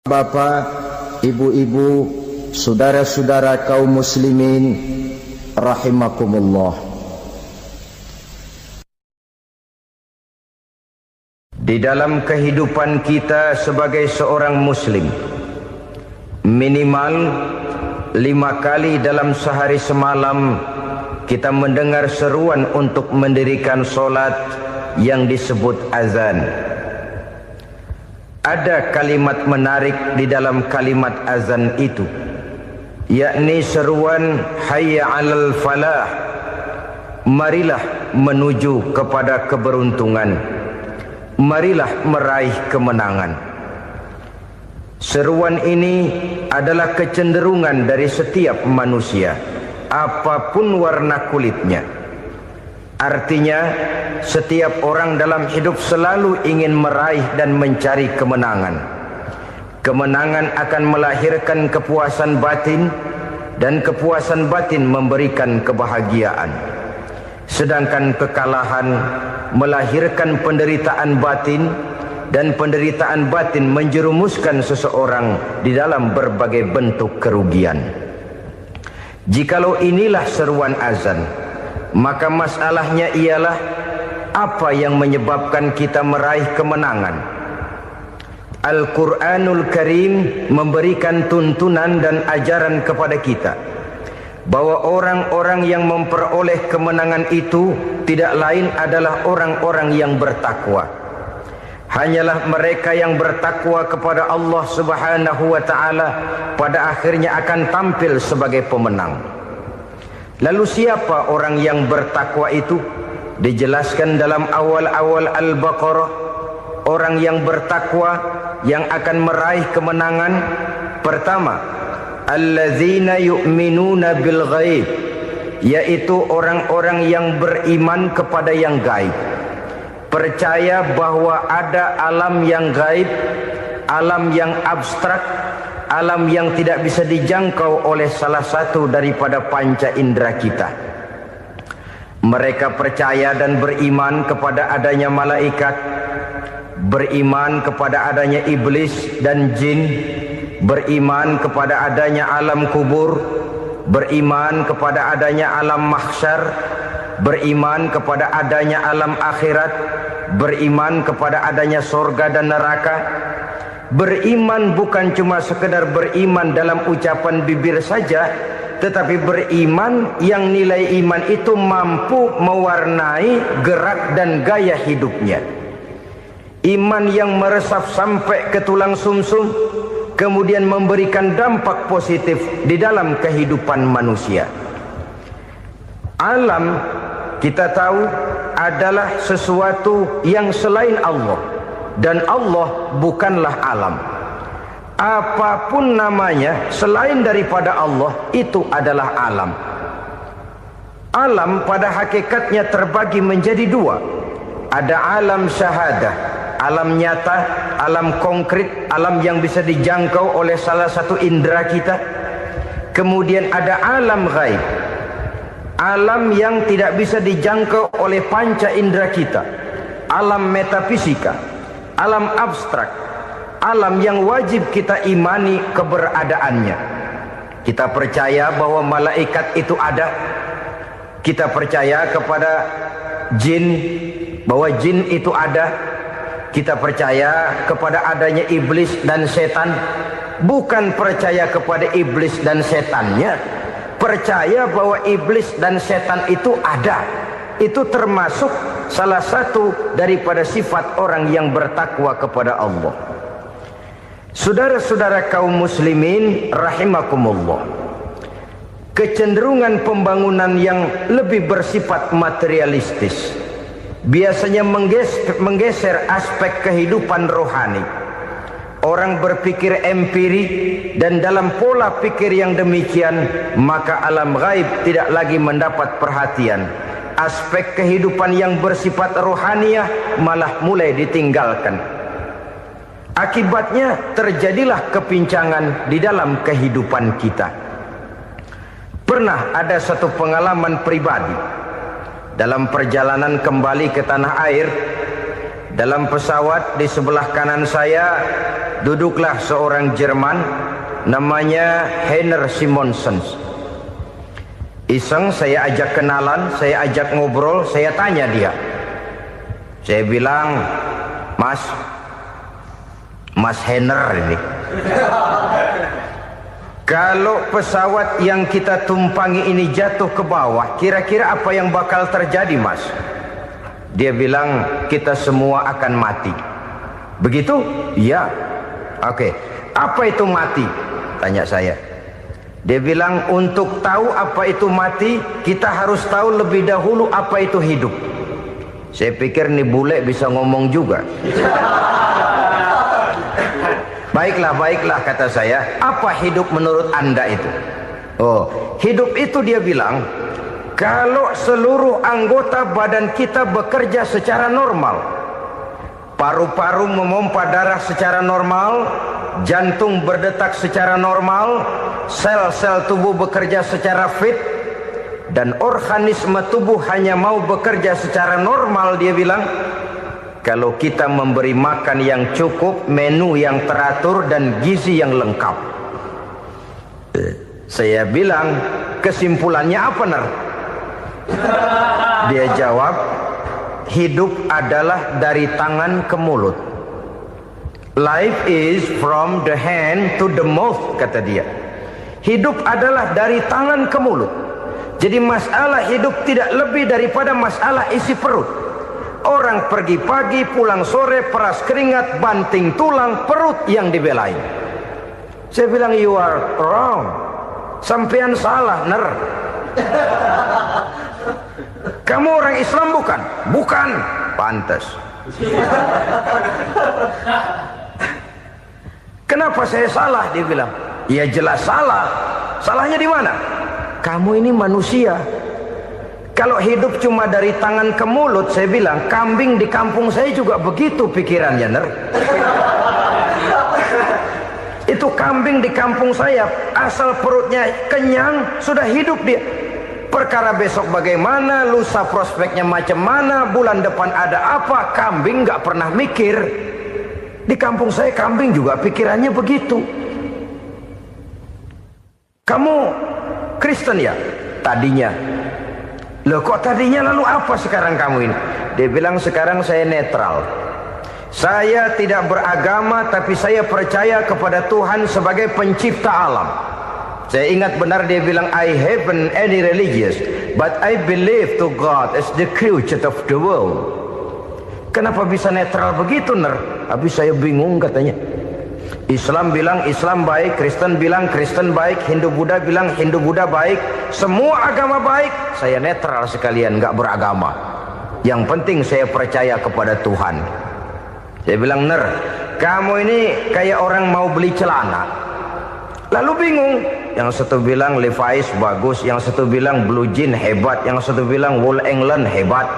Bapak, ibu-ibu, saudara-saudara kaum muslimin rahimakumullah. Di dalam kehidupan kita sebagai seorang muslim, minimal 5 kali dalam sehari semalam kita mendengar seruan untuk mendirikan solat yang disebut azan. Ada kalimat menarik di dalam kalimat azan itu, yakni seruan hayya 'alal falah, marilah menuju kepada keberuntungan, marilah meraih kemenangan. Seruan ini adalah kecenderungan dari setiap manusia, apapun warna kulitnya. Artinya, setiap orang dalam hidup selalu ingin meraih dan mencari kemenangan. Kemenangan akan melahirkan kepuasan batin, dan kepuasan batin memberikan kebahagiaan. Sedangkan kekalahan melahirkan penderitaan batin, dan penderitaan batin menjerumuskan seseorang di dalam berbagai bentuk kerugian. Jikalau inilah seruan azan, maka masalahnya ialah apa yang menyebabkan kita meraih kemenangan. Al-Quranul Karim memberikan tuntunan dan ajaran kepada kita bahwa orang-orang yang memperoleh kemenangan itu tidak lain adalah orang-orang yang bertakwa. Hanyalah mereka yang bertakwa kepada Allah Subhanahu wa ta'ala pada akhirnya akan tampil sebagai pemenang. Lalu siapa orang yang bertakwa itu? Dijelaskan dalam awal-awal Al-Baqarah, orang yang bertakwa yang akan meraih kemenangan. Pertama, alladzina yu'minuna bil ghaib, yaitu orang-orang yang beriman kepada yang gaib, percaya bahwa ada alam yang gaib, alam yang abstrak, alam yang tidak bisa dijangkau oleh salah satu daripada panca indera kita. Mereka percaya dan beriman kepada adanya malaikat, beriman kepada adanya iblis dan jin, beriman kepada adanya alam kubur, beriman kepada adanya alam mahsyar, beriman kepada adanya alam akhirat, beriman kepada adanya surga dan neraka. Beriman bukan cuma sekedar beriman dalam ucapan bibir saja, tetapi beriman yang nilai iman itu mampu mewarnai gerak dan gaya hidupnya. Iman yang meresap sampai ke tulang sumsum, kemudian memberikan dampak positif di dalam kehidupan manusia. Alam, kita tahu, adalah sesuatu yang selain Allah. Dan Allah bukanlah alam. Apapun namanya selain daripada Allah, itu adalah alam. Alam pada hakikatnya terbagi menjadi 2. Ada alam syahadah, alam nyata, alam konkret, alam yang bisa dijangkau oleh salah satu indera kita. Kemudian ada alam ghaib, alam yang tidak bisa dijangkau oleh panca indera kita, alam metafisika, alam abstrak, alam yang wajib kita imani keberadaannya. Kita percaya bahwa malaikat itu ada. Kita percaya kepada jin, bahwa jin itu ada. Kita percaya kepada adanya iblis dan setan. Bukan percaya kepada iblis dan setannya, percaya bahwa iblis dan setan itu ada. Itu termasuk salah satu daripada sifat orang yang bertakwa kepada Allah. Saudara-saudara kaum muslimin rahimakumullah, kecenderungan pembangunan yang lebih bersifat materialistis biasanya menggeser aspek kehidupan rohani. Orang berpikir empiri, dan dalam pola pikir yang demikian maka alam gaib tidak lagi mendapat perhatian. Aspek kehidupan yang bersifat rohaniah malah mulai ditinggalkan. Akibatnya terjadilah kepincangan di dalam kehidupan kita. Pernah ada satu pengalaman pribadi dalam perjalanan kembali ke tanah air. Dalam pesawat di sebelah kanan saya duduklah seorang Jerman, namanya Heiner Simonsen. Iseng saya ajak kenalan, saya ajak ngobrol, saya tanya dia. Saya bilang, Mas Heiner ini, kalau pesawat yang kita tumpangi ini jatuh ke bawah, kira-kira apa yang bakal terjadi, Mas? Dia bilang, kita semua akan mati. Begitu? Iya. Oke. Apa itu mati? Tanya saya. Dia bilang, untuk tahu apa itu mati, kita harus tahu lebih dahulu apa itu hidup. Saya pikir nih bule bisa ngomong juga. Baiklah kata saya. Apa hidup menurut Anda itu? Oh, hidup itu dia bilang, kalau seluruh anggota badan kita bekerja secara normal, paru-paru memompa darah secara normal, jantung berdetak secara normal, sel-sel tubuh bekerja secara fit, dan organisme tubuh hanya mau bekerja secara normal, dia bilang, kalau kita memberi makan yang cukup, menu yang teratur, dan gizi yang lengkap. Saya bilang, kesimpulannya apa, Ner? Dia jawab, hidup adalah dari tangan ke mulut. Life is from the hand to the mouth, kata dia. Hidup adalah dari tangan ke mulut. Jadi masalah hidup tidak lebih daripada masalah isi perut. Orang pergi pagi, pulang sore, peras keringat, banting tulang, perut yang dibelain. Saya bilang, you are wrong. Sampean salah, Ner. Kamu orang Islam bukan? Bukan. Pantas. Kenapa saya salah? Dia bilang, ya jelas salah. Salahnya di mana? Kamu ini manusia. Kalau hidup cuma dari tangan ke mulut, saya bilang, kambing di kampung saya juga begitu pikirannya, Ner. Itu kambing di kampung saya, asal perutnya kenyang, sudah hidup dia. Perkara besok bagaimana, lusa prospeknya macam mana, bulan depan ada apa, kambing nggak pernah mikir. Di kampung saya kambing juga pikirannya begitu. Kamu Kristen ya? Tadinya. Loh kok tadinya, lalu apa sekarang kamu ini? Dia bilang, sekarang saya netral. Saya tidak beragama, tapi saya percaya kepada Tuhan sebagai pencipta alam. Saya ingat benar dia bilang, I haven't any religious, but I believe to God as the creator of the world. Kenapa bisa netral begitu, Ner? Habis saya bingung katanya. Islam bilang Islam baik, Kristen bilang Kristen baik, Hindu Buddha bilang Hindu Buddha baik, semua agama baik. Saya netral sekalian, nggak beragama. Yang penting saya percaya kepada Tuhan. Saya bilang, Ner, kamu ini kayak orang mau beli celana, lalu bingung. Yang satu bilang Levi's bagus, yang satu bilang Blue Jean hebat, yang satu bilang Wool England hebat.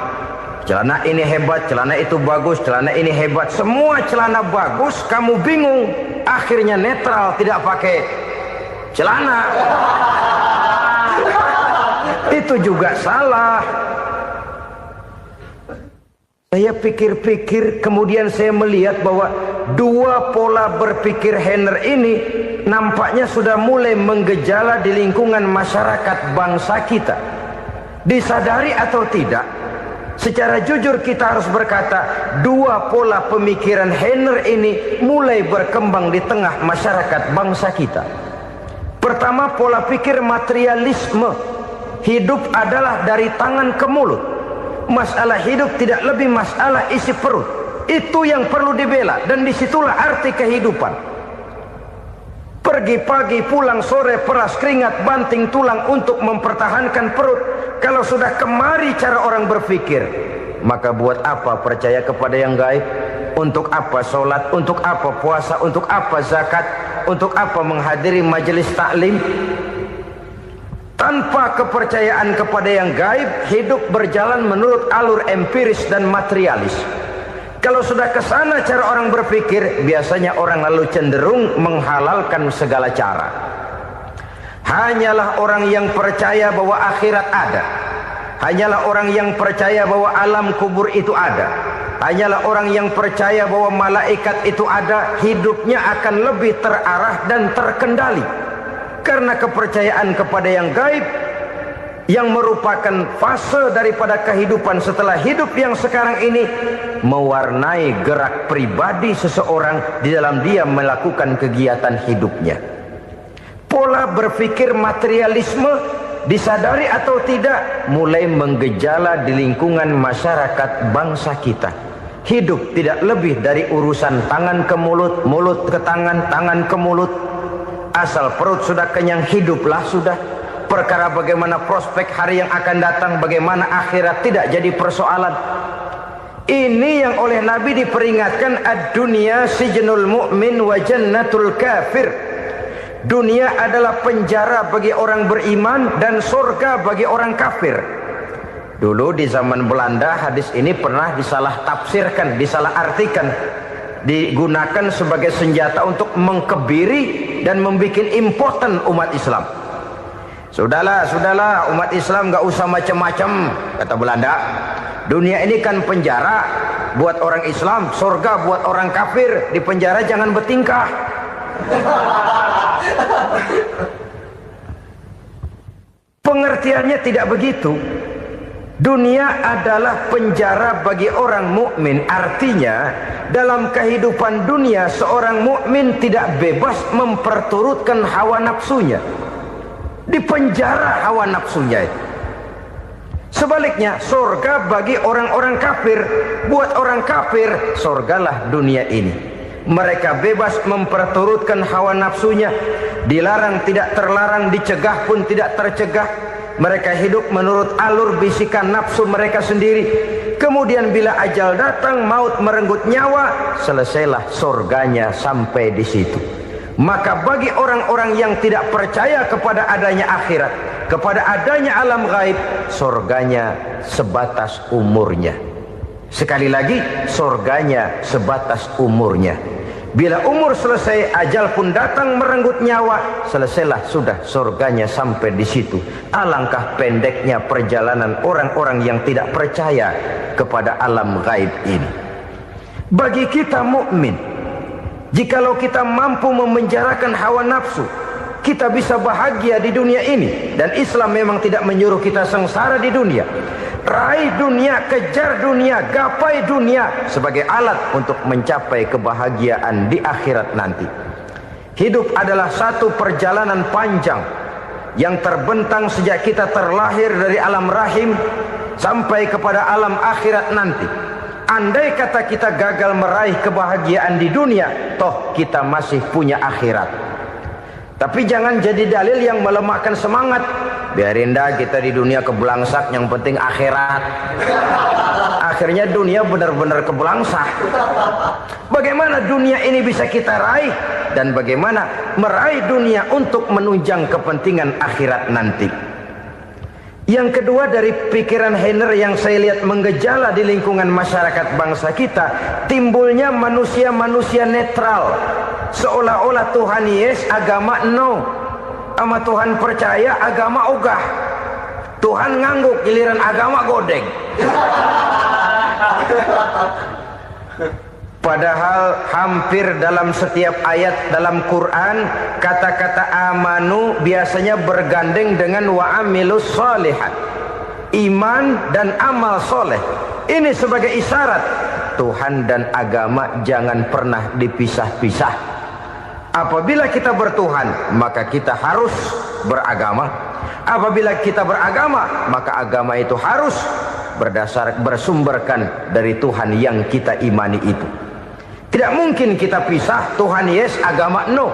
Celana ini hebat, celana itu bagus, celana ini hebat, semua celana bagus, kamu bingung. Akhirnya netral, tidak pakai celana. Itu juga salah. Saya pikir-pikir, kemudian saya melihat bahwa dua pola berpikir Heiner ini nampaknya sudah mulai menggejala di lingkungan masyarakat bangsa kita. Disadari atau tidak, secara jujur kita harus berkata, dua pola pemikiran Heiner ini mulai berkembang di tengah masyarakat bangsa kita. Pertama, pola pikir materialisme. Hidup adalah dari tangan ke mulut. Masalah hidup tidak lebih masalah isi perut. Itu yang perlu dibela, dan disitulah arti kehidupan. Pergi pagi, pulang sore, peras keringat, banting tulang untuk mempertahankan perut. Kalau sudah kemari cara orang berpikir, maka buat apa percaya kepada yang gaib? Untuk apa sholat? Untuk apa puasa? Untuk apa zakat? Untuk apa menghadiri majelis taklim? Tanpa kepercayaan kepada yang gaib, hidup berjalan menurut alur empiris dan materialis. Kalau sudah ke sana cara orang berpikir, biasanya orang lalu cenderung menghalalkan segala cara. Hanyalah orang yang percaya bahwa akhirat ada, hanyalah orang yang percaya bahwa alam kubur itu ada, hanyalah orang yang percaya bahwa malaikat itu ada, hidupnya akan lebih terarah dan terkendali. Karena kepercayaan kepada yang gaib, yang merupakan fase daripada kehidupan setelah hidup yang sekarang ini, mewarnai gerak pribadi seseorang di dalam dia melakukan kegiatan hidupnya. Pola berpikir materialisme, disadari atau tidak, mulai menggejala di lingkungan masyarakat bangsa kita. Hidup tidak lebih dari urusan tangan ke mulut, mulut ke tangan, tangan ke mulut. Asal perut sudah kenyang, hiduplah sudah. Perkara bagaimana prospek hari yang akan datang, bagaimana akhirat, tidak jadi persoalan. Ini yang oleh Nabi diperingatkan, ad-dunya sijnul mu'min wa jannatul kafir. Dunia adalah penjara bagi orang beriman dan surga bagi orang kafir. Dulu di zaman Belanda hadis ini pernah disalah tafsirkan, disalah artikan, digunakan sebagai senjata untuk mengkebiri dan membuat impoten umat Islam. Sudahlah umat Islam gak usah macam-macam, kata Belanda. Dunia ini kan penjara buat orang Islam, surga buat orang kafir. Di penjara jangan bertingkah. Pengertiannya tidak begitu. Dunia adalah penjara bagi orang mukmin. Artinya dalam kehidupan dunia seorang mukmin tidak bebas memperturutkan hawa nafsunya. Dipenjara hawa nafsunya itu. Sebaliknya surga bagi orang-orang kafir. Buat orang kafir surgalah dunia ini. Mereka bebas memperturutkan hawa nafsunya, dilarang tidak terlarang, dicegah pun tidak tercegah. Mereka hidup menurut alur bisikan nafsu mereka sendiri. Kemudian bila ajal datang, maut merenggut nyawa, selesailah surganya sampai di situ. Maka bagi orang-orang yang tidak percaya kepada adanya akhirat, kepada adanya alam gaib, surganya sebatas umurnya. Sekali lagi, surganya sebatas umurnya. Bila umur selesai, ajal pun datang merenggut nyawa, selesailah sudah surganya sampai di situ. Alangkah pendeknya perjalanan orang-orang yang tidak percaya kepada alam gaib ini. Bagi kita mukmin, jikalau kita mampu memenjarakan hawa nafsu, kita bisa bahagia di dunia ini. Dan Islam memang tidak menyuruh kita sengsara di dunia. Raih dunia, kejar dunia, gapai dunia sebagai alat untuk mencapai kebahagiaan di akhirat nanti. Hidup adalah satu perjalanan panjang yang terbentang sejak kita terlahir dari alam rahim sampai kepada alam akhirat nanti. Andai kata kita gagal meraih kebahagiaan di dunia, toh kita masih punya akhirat. Tapi jangan jadi dalil yang melemahkan semangat. Biarin dah kita di dunia kebelangsak, yang penting akhirat. Akhirnya dunia benar-benar kebelangsak. Bagaimana dunia ini bisa kita raih, dan bagaimana meraih dunia untuk menunjang kepentingan akhirat nanti. Yang kedua, dari pikiran Heiner yang saya lihat menggejala di lingkungan masyarakat bangsa kita, timbulnya manusia-manusia netral. Seolah-olah Tuhan yes, agama no. Sama Tuhan percaya, agama ogah. Tuhan ngangguk, giliran agama godeng. Padahal hampir dalam setiap ayat dalam Quran, kata-kata amanu biasanya bergandeng dengan wa amilus sholihat. Iman dan amal soleh. Ini sebagai isyarat Tuhan dan agama jangan pernah dipisah-pisah. Apabila kita bertuhan, maka kita harus beragama. Apabila kita beragama, maka agama itu harus bersumberkan dari Tuhan yang kita imani itu. Tidak mungkin kita pisah, Tuhan yes, agama no.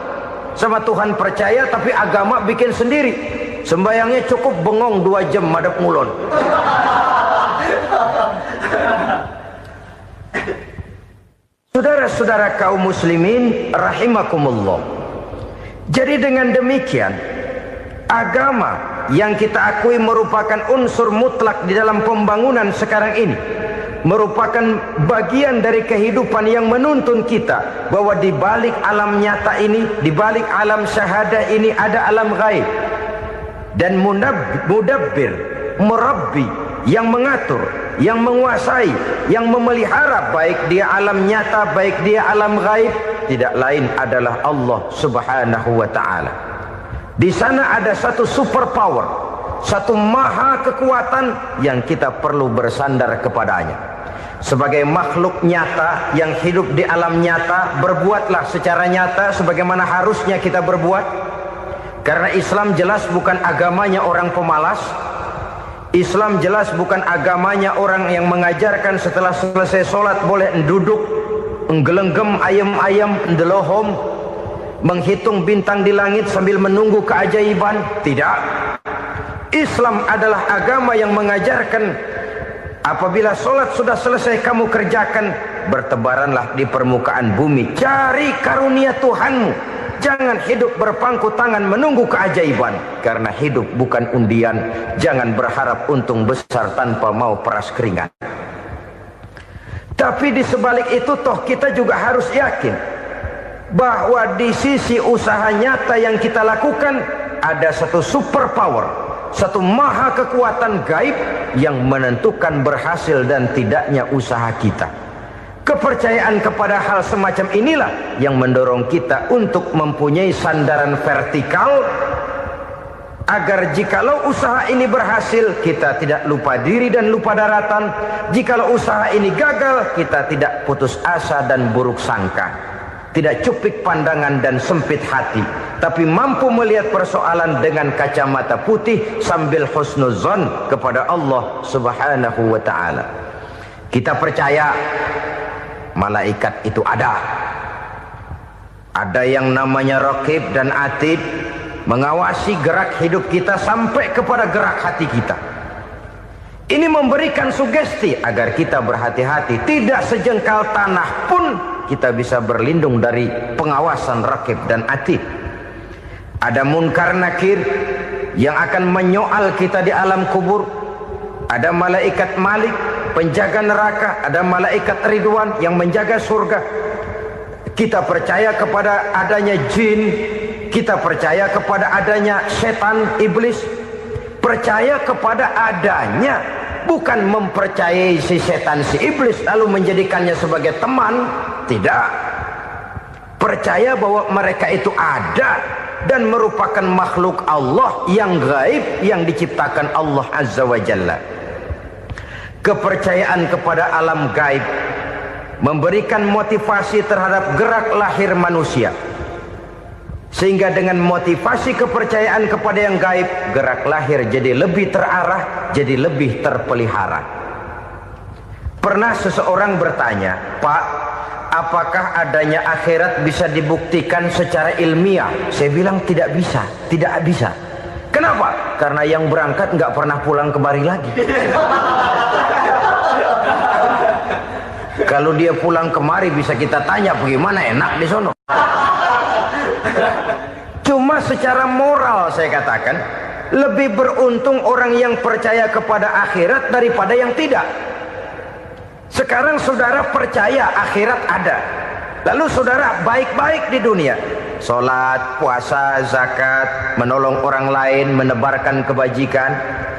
Sama Tuhan percaya tapi agama bikin sendiri. Sembayangnya cukup bengong 2 jam madep ngulon. Saudara-saudara kaum muslimin rahimakumullah. Jadi dengan demikian, agama yang kita akui merupakan unsur mutlak di dalam pembangunan sekarang ini, merupakan bagian dari kehidupan yang menuntun kita bahwa di balik alam nyata ini, di balik alam syahadah ini ada alam gaib. Dan mudabbir, murabbi, yang mengatur, yang menguasai, yang memelihara, baik dia alam nyata, baik dia alam gaib, tidak lain adalah Allah Subhanahu wa ta'ala. Di sana ada satu super power, satu maha kekuatan yang kita perlu bersandar kepadanya. Sebagai makhluk nyata yang hidup di alam nyata, berbuatlah secara nyata sebagaimana harusnya kita berbuat. Karena Islam jelas bukan agamanya orang pemalas. Islam jelas bukan agamanya orang yang mengajarkan setelah selesai sholat boleh duduk, nggelenggem ayam-ayam, ndelohom, menghitung bintang di langit sambil menunggu keajaiban. Tidak. Islam adalah agama yang mengajarkan apabila sholat sudah selesai kamu kerjakan, bertebaranlah di permukaan bumi, cari karunia Tuhanmu. Jangan hidup berpangku tangan menunggu keajaiban. Karena hidup bukan undian. Jangan berharap untung besar tanpa mau peras keringat. Tapi di sebalik itu toh kita juga harus yakin bahwa di sisi usaha nyata yang kita lakukan ada satu super power, satu maha kekuatan gaib yang menentukan berhasil dan tidaknya usaha kita. Kepercayaan kepada hal semacam inilah yang mendorong kita untuk mempunyai sandaran vertikal, agar jikalau usaha ini berhasil, kita tidak lupa diri dan lupa daratan. Jikalau usaha ini gagal, kita tidak putus asa dan buruk sangka, tidak cupik pandangan dan sempit hati, tapi mampu melihat persoalan dengan kacamata putih sambil husnuzon kepada Allah Subhanahu wa ta'ala. Kita percaya malaikat itu ada. Ada yang namanya Raqib dan Atid, mengawasi gerak hidup kita sampai kepada gerak hati kita. Ini memberikan sugesti agar kita berhati-hati. Tidak sejengkal tanah pun kita bisa berlindung dari pengawasan Raqib dan Atid. Ada Munkar Nakir yang akan menyoal kita di alam kubur. Ada malaikat Malik, penjaga neraka. Ada malaikat Ridwan yang menjaga surga. Kita percaya kepada adanya jin, kita percaya kepada adanya setan, iblis. Percaya kepada adanya, bukan mempercayai si setan, si iblis lalu menjadikannya sebagai teman. Tidak. Percaya bahwa mereka itu ada dan merupakan makhluk Allah yang gaib yang diciptakan Allah Azza wa Jalla. Kepercayaan kepada alam gaib memberikan motivasi terhadap gerak lahir manusia, sehingga dengan motivasi kepercayaan kepada yang gaib, gerak lahir jadi lebih terarah, jadi lebih terpelihara. Pernah seseorang bertanya, "Pak, apakah adanya akhirat bisa dibuktikan secara ilmiah?" Saya bilang tidak bisa, tidak bisa. Kenapa? Karena yang berangkat nggak pernah pulang kembali lagi. Kalau dia pulang kemari bisa kita tanya bagaimana enak di sono. Cuma secara moral saya katakan, lebih beruntung orang yang percaya kepada akhirat daripada yang tidak. Sekarang saudara percaya akhirat ada, lalu saudara baik-baik di dunia, sholat, puasa, zakat, menolong orang lain, menebarkan kebajikan.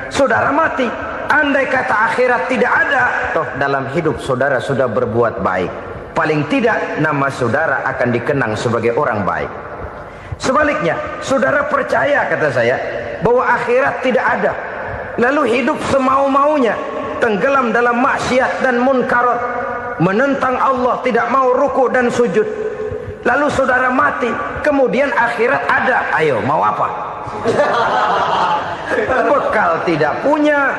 Saudara mati, andai kata akhirat tidak ada, toh dalam hidup saudara sudah berbuat baik. Paling tidak nama saudara akan dikenang sebagai orang baik. Sebaliknya, saudara percaya, kata saya, bahwa akhirat tidak ada, lalu hidup semau-maunya, tenggelam dalam maksiat dan munkarat, menentang Allah, tidak mau ruku dan sujud. Lalu saudara mati, kemudian akhirat ada. Ayo, mau apa? Bekal tidak punya.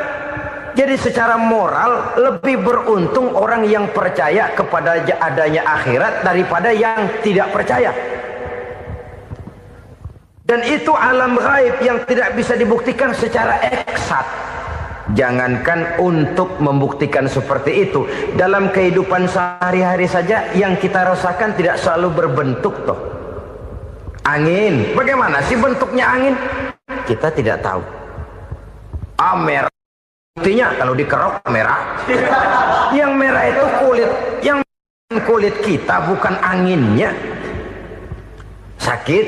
Jadi secara moral lebih beruntung orang yang percaya kepada adanya akhirat daripada yang tidak percaya. Dan itu alam gaib yang tidak bisa dibuktikan secara eksat. Jangankan untuk membuktikan seperti itu, dalam kehidupan sehari-hari saja yang kita rasakan tidak selalu berbentuk toh. Angin, bagaimana sih bentuknya angin? Kita tidak tahu. Merah, buktinya kalau dikerok merah. Yang merah itu kulit, yang kulit kita bukan anginnya. Sakit,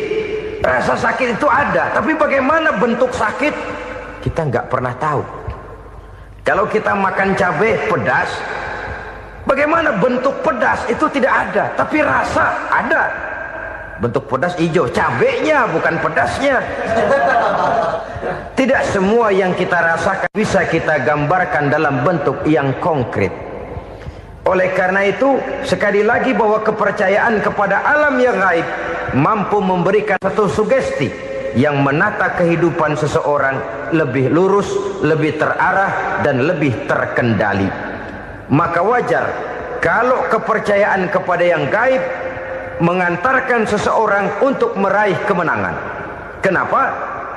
rasa sakit itu ada, tapi bagaimana bentuk sakit kita nggak pernah tahu. Kalau kita makan cabai pedas, bagaimana bentuk pedas itu tidak ada, tapi rasa ada. Bentuk pedas hijau, cabenya bukan pedasnya. Tidak semua yang kita rasakan bisa kita gambarkan dalam bentuk yang konkret. Oleh karena itu, sekali lagi bahwa kepercayaan kepada alam yang gaib mampu memberikan satu sugesti yang menata kehidupan seseorang lebih lurus, lebih terarah, dan lebih terkendali. Maka wajar kalau kepercayaan kepada yang gaib mengantarkan seseorang untuk meraih kemenangan. Kenapa?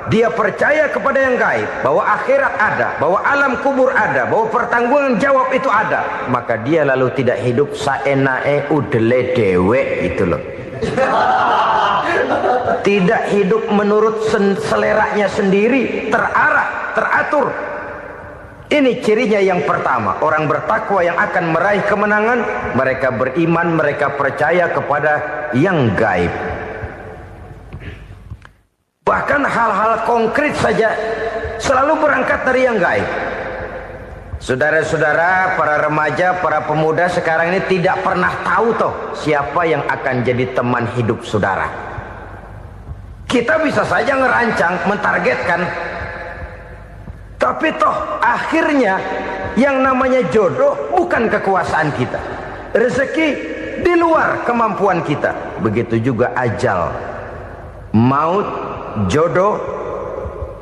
Dia percaya kepada yang gaib, bahwa akhirat ada, bahwa alam kubur ada, bahwa pertanggungan jawab itu ada. Maka dia lalu tidak hidup saenae udele dewe, itu loh. Tidak hidup menurut seleranya sendiri, terarah, teratur. Ini cirinya yang pertama. Orang bertakwa yang akan meraih kemenangan, mereka beriman, mereka percaya kepada yang gaib. Bahkan hal-hal konkret saja selalu berangkat dari yang gaib. Saudara-saudara, para remaja, para pemuda sekarang ini tidak pernah tahu toh siapa yang akan jadi teman hidup saudara. Kita bisa saja ngerancang, mentargetkan, tapi toh akhirnya yang namanya jodoh bukan kekuasaan kita. Rezeki di luar kemampuan kita. Begitu juga ajal. Maut, jodoh,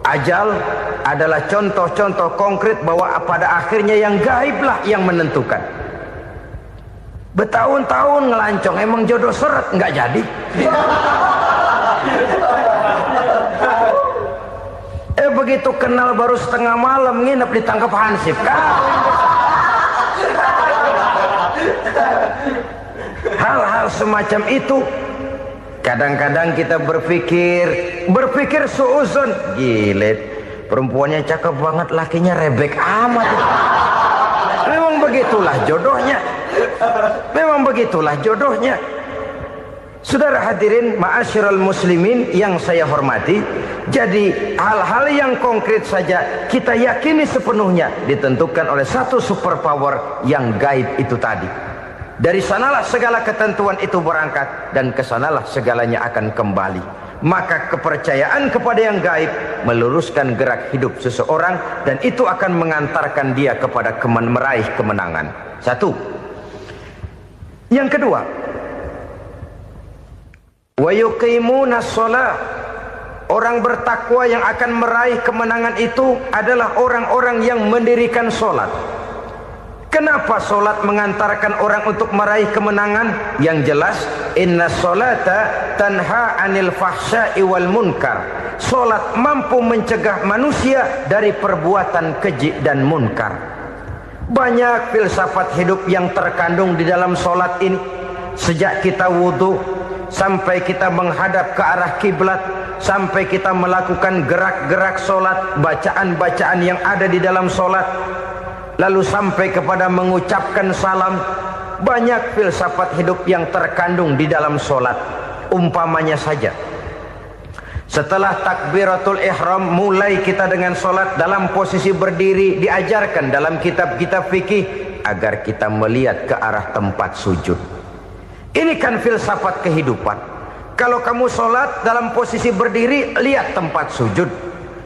ajal adalah contoh-contoh konkret bahwa pada akhirnya yang gaiblah yang menentukan. Bertahun-tahun ngelancong, emang jodoh seret, nggak jadi. Begitu kenal baru setengah malam nginep ditangkap hansip kan. Hal-hal semacam itu kadang-kadang kita berpikir suuzon, gilet, perempuannya cakep banget, lakinya rebek amat. Memang begitulah jodohnya. Memang begitulah jodohnya. Saudara hadirin ma'asyiral muslimin yang saya hormati, jadi hal-hal yang konkret saja kita yakini sepenuhnya ditentukan oleh satu superpower yang gaib itu tadi. Dari sanalah segala ketentuan itu berangkat dan kesanalah segalanya akan kembali. Maka kepercayaan kepada yang gaib meluruskan gerak hidup seseorang dan itu akan mengantarkan dia kepada meraih kemenangan. Satu. Yang kedua, wa yuqimuna shalah. Orang bertakwa yang akan meraih kemenangan itu adalah orang-orang yang mendirikan sholat. Kenapa sholat mengantarkan orang untuk meraih kemenangan? Yang jelas, inna sholata tanha anil fahsya'i wal munkar. Sholat mampu mencegah manusia dari perbuatan keji dan munkar. Banyak filsafat hidup yang terkandung di dalam sholat ini. Sejak kita wudhu sampai kita menghadap ke arah kiblat, sampai kita melakukan gerak-gerak sholat, bacaan-bacaan yang ada di dalam sholat, lalu sampai kepada mengucapkan salam. Banyak filsafat hidup yang terkandung di dalam sholat. Umpamanya saja, setelah takbiratul ihram mulai kita dengan sholat dalam posisi berdiri, diajarkan dalam kitab-kitab fikih agar kita melihat ke arah tempat sujud. Ini kan filsafat kehidupan. Kalau kamu sholat dalam posisi berdiri, lihat tempat sujud.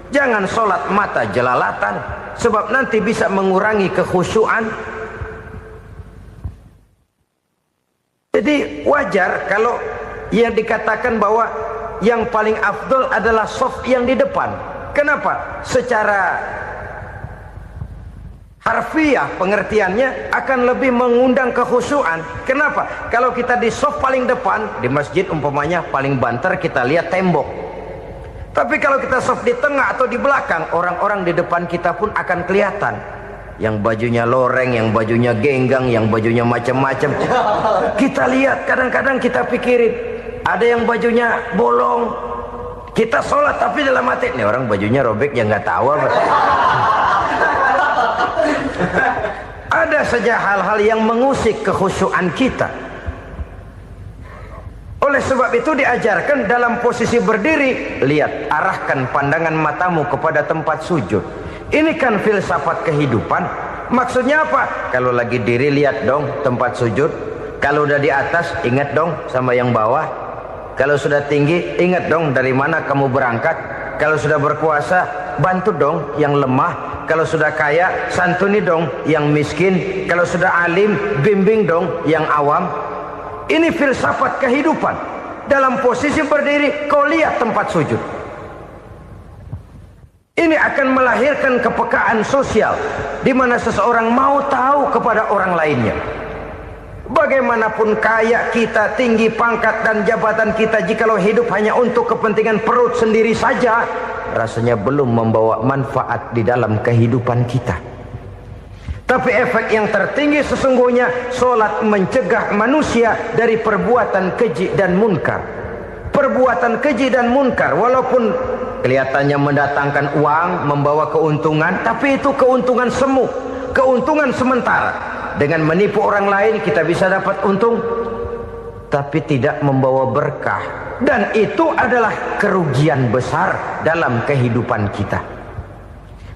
Jangan sholat mata jelalatan, sebab nanti bisa mengurangi kekhusyuan. Jadi wajar kalau yang dikatakan bahwa yang paling afdol adalah shaf yang di depan. Kenapa? Secara harfiah pengertiannya akan lebih mengundang kekhusyuan. Kenapa? Kalau kita di shaf paling depan di masjid umpamanya paling banter kita lihat tembok. Tapi kalau kita shaf di tengah atau di belakang, orang-orang di depan kita pun akan kelihatan. Yang bajunya loreng, yang bajunya genggang, yang bajunya macam-macam. Kita lihat, kadang-kadang kita pikirin, ada yang bajunya bolong. Kita sholat tapi dalam hati, nih orang bajunya robek yang nggak tahu apa. Ada saja hal-hal yang mengusik kekhusyuan kita. Oleh sebab itu diajarkan dalam posisi berdiri, lihat, arahkan pandangan matamu kepada tempat sujud. Ini kan filsafat kehidupan. Maksudnya apa? Kalau lagi diri lihat dong tempat sujud. Kalau udah di atas ingat dong sama yang bawah. Kalau sudah tinggi ingat dong dari mana kamu berangkat. Kalau sudah berkuasa bantu dong yang lemah. Kalau sudah kaya santuni dong yang miskin. Kalau sudah alim bimbing dong yang awam. Ini filsafat kehidupan. Dalam posisi berdiri kau lihat tempat sujud. Ini akan melahirkan kepekaan sosial di mana seseorang mau tahu kepada orang lainnya. Bagaimanapun kaya kita, tinggi pangkat dan jabatan kita, jikalau hidup hanya untuk kepentingan perut sendiri saja, rasanya belum membawa manfaat di dalam kehidupan kita. Tapi efek yang tertinggi sesungguhnya, solat mencegah manusia dari perbuatan keji dan munkar. Perbuatan keji dan munkar, walaupun kelihatannya mendatangkan uang, membawa keuntungan, tapi itu keuntungan semu, keuntungan sementara. Dengan menipu orang lain kita bisa dapat untung, tapi tidak membawa berkah. Dan itu adalah kerugian besar dalam kehidupan kita.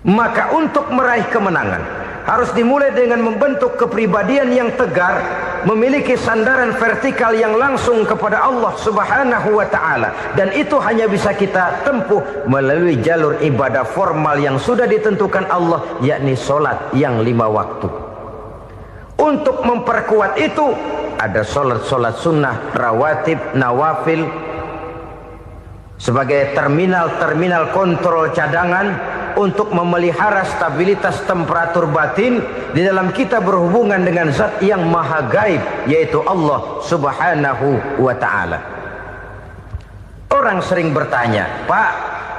Maka untuk meraih kemenangan harus dimulai dengan membentuk kepribadian yang tegar, memiliki sandaran vertikal yang langsung kepada Allah Subhanahu wa ta'ala. Dan itu hanya bisa kita tempuh melalui jalur ibadah formal yang sudah ditentukan Allah, yakni solat yang 5 waktu. Untuk memperkuat itu ada solat-solat sunnah, rawatib, nawafil sebagai terminal-terminal kontrol cadangan untuk memelihara stabilitas temperatur batin di dalam kita berhubungan dengan zat yang maha gaib, yaitu Allah Subhanahu wa ta'ala. Orang sering bertanya, Pak,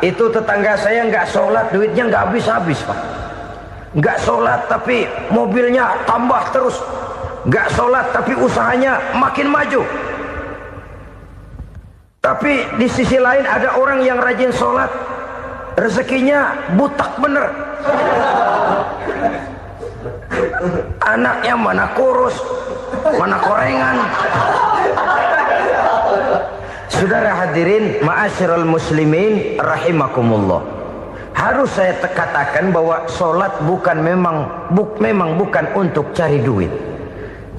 itu tetangga saya nggak sholat, duitnya nggak habis-habis, Pak. Nggak sholat tapi mobilnya tambah terus. Nggak sholat tapi usahanya makin maju. Tapi di sisi lain ada orang yang rajin sholat, rezekinya butak bener. Anaknya mana kurus, mana korengan. Saudara hadirin ma'asyiral muslimin rahimakumullah, harus saya katakan bahwa solat memang bukan untuk cari duit.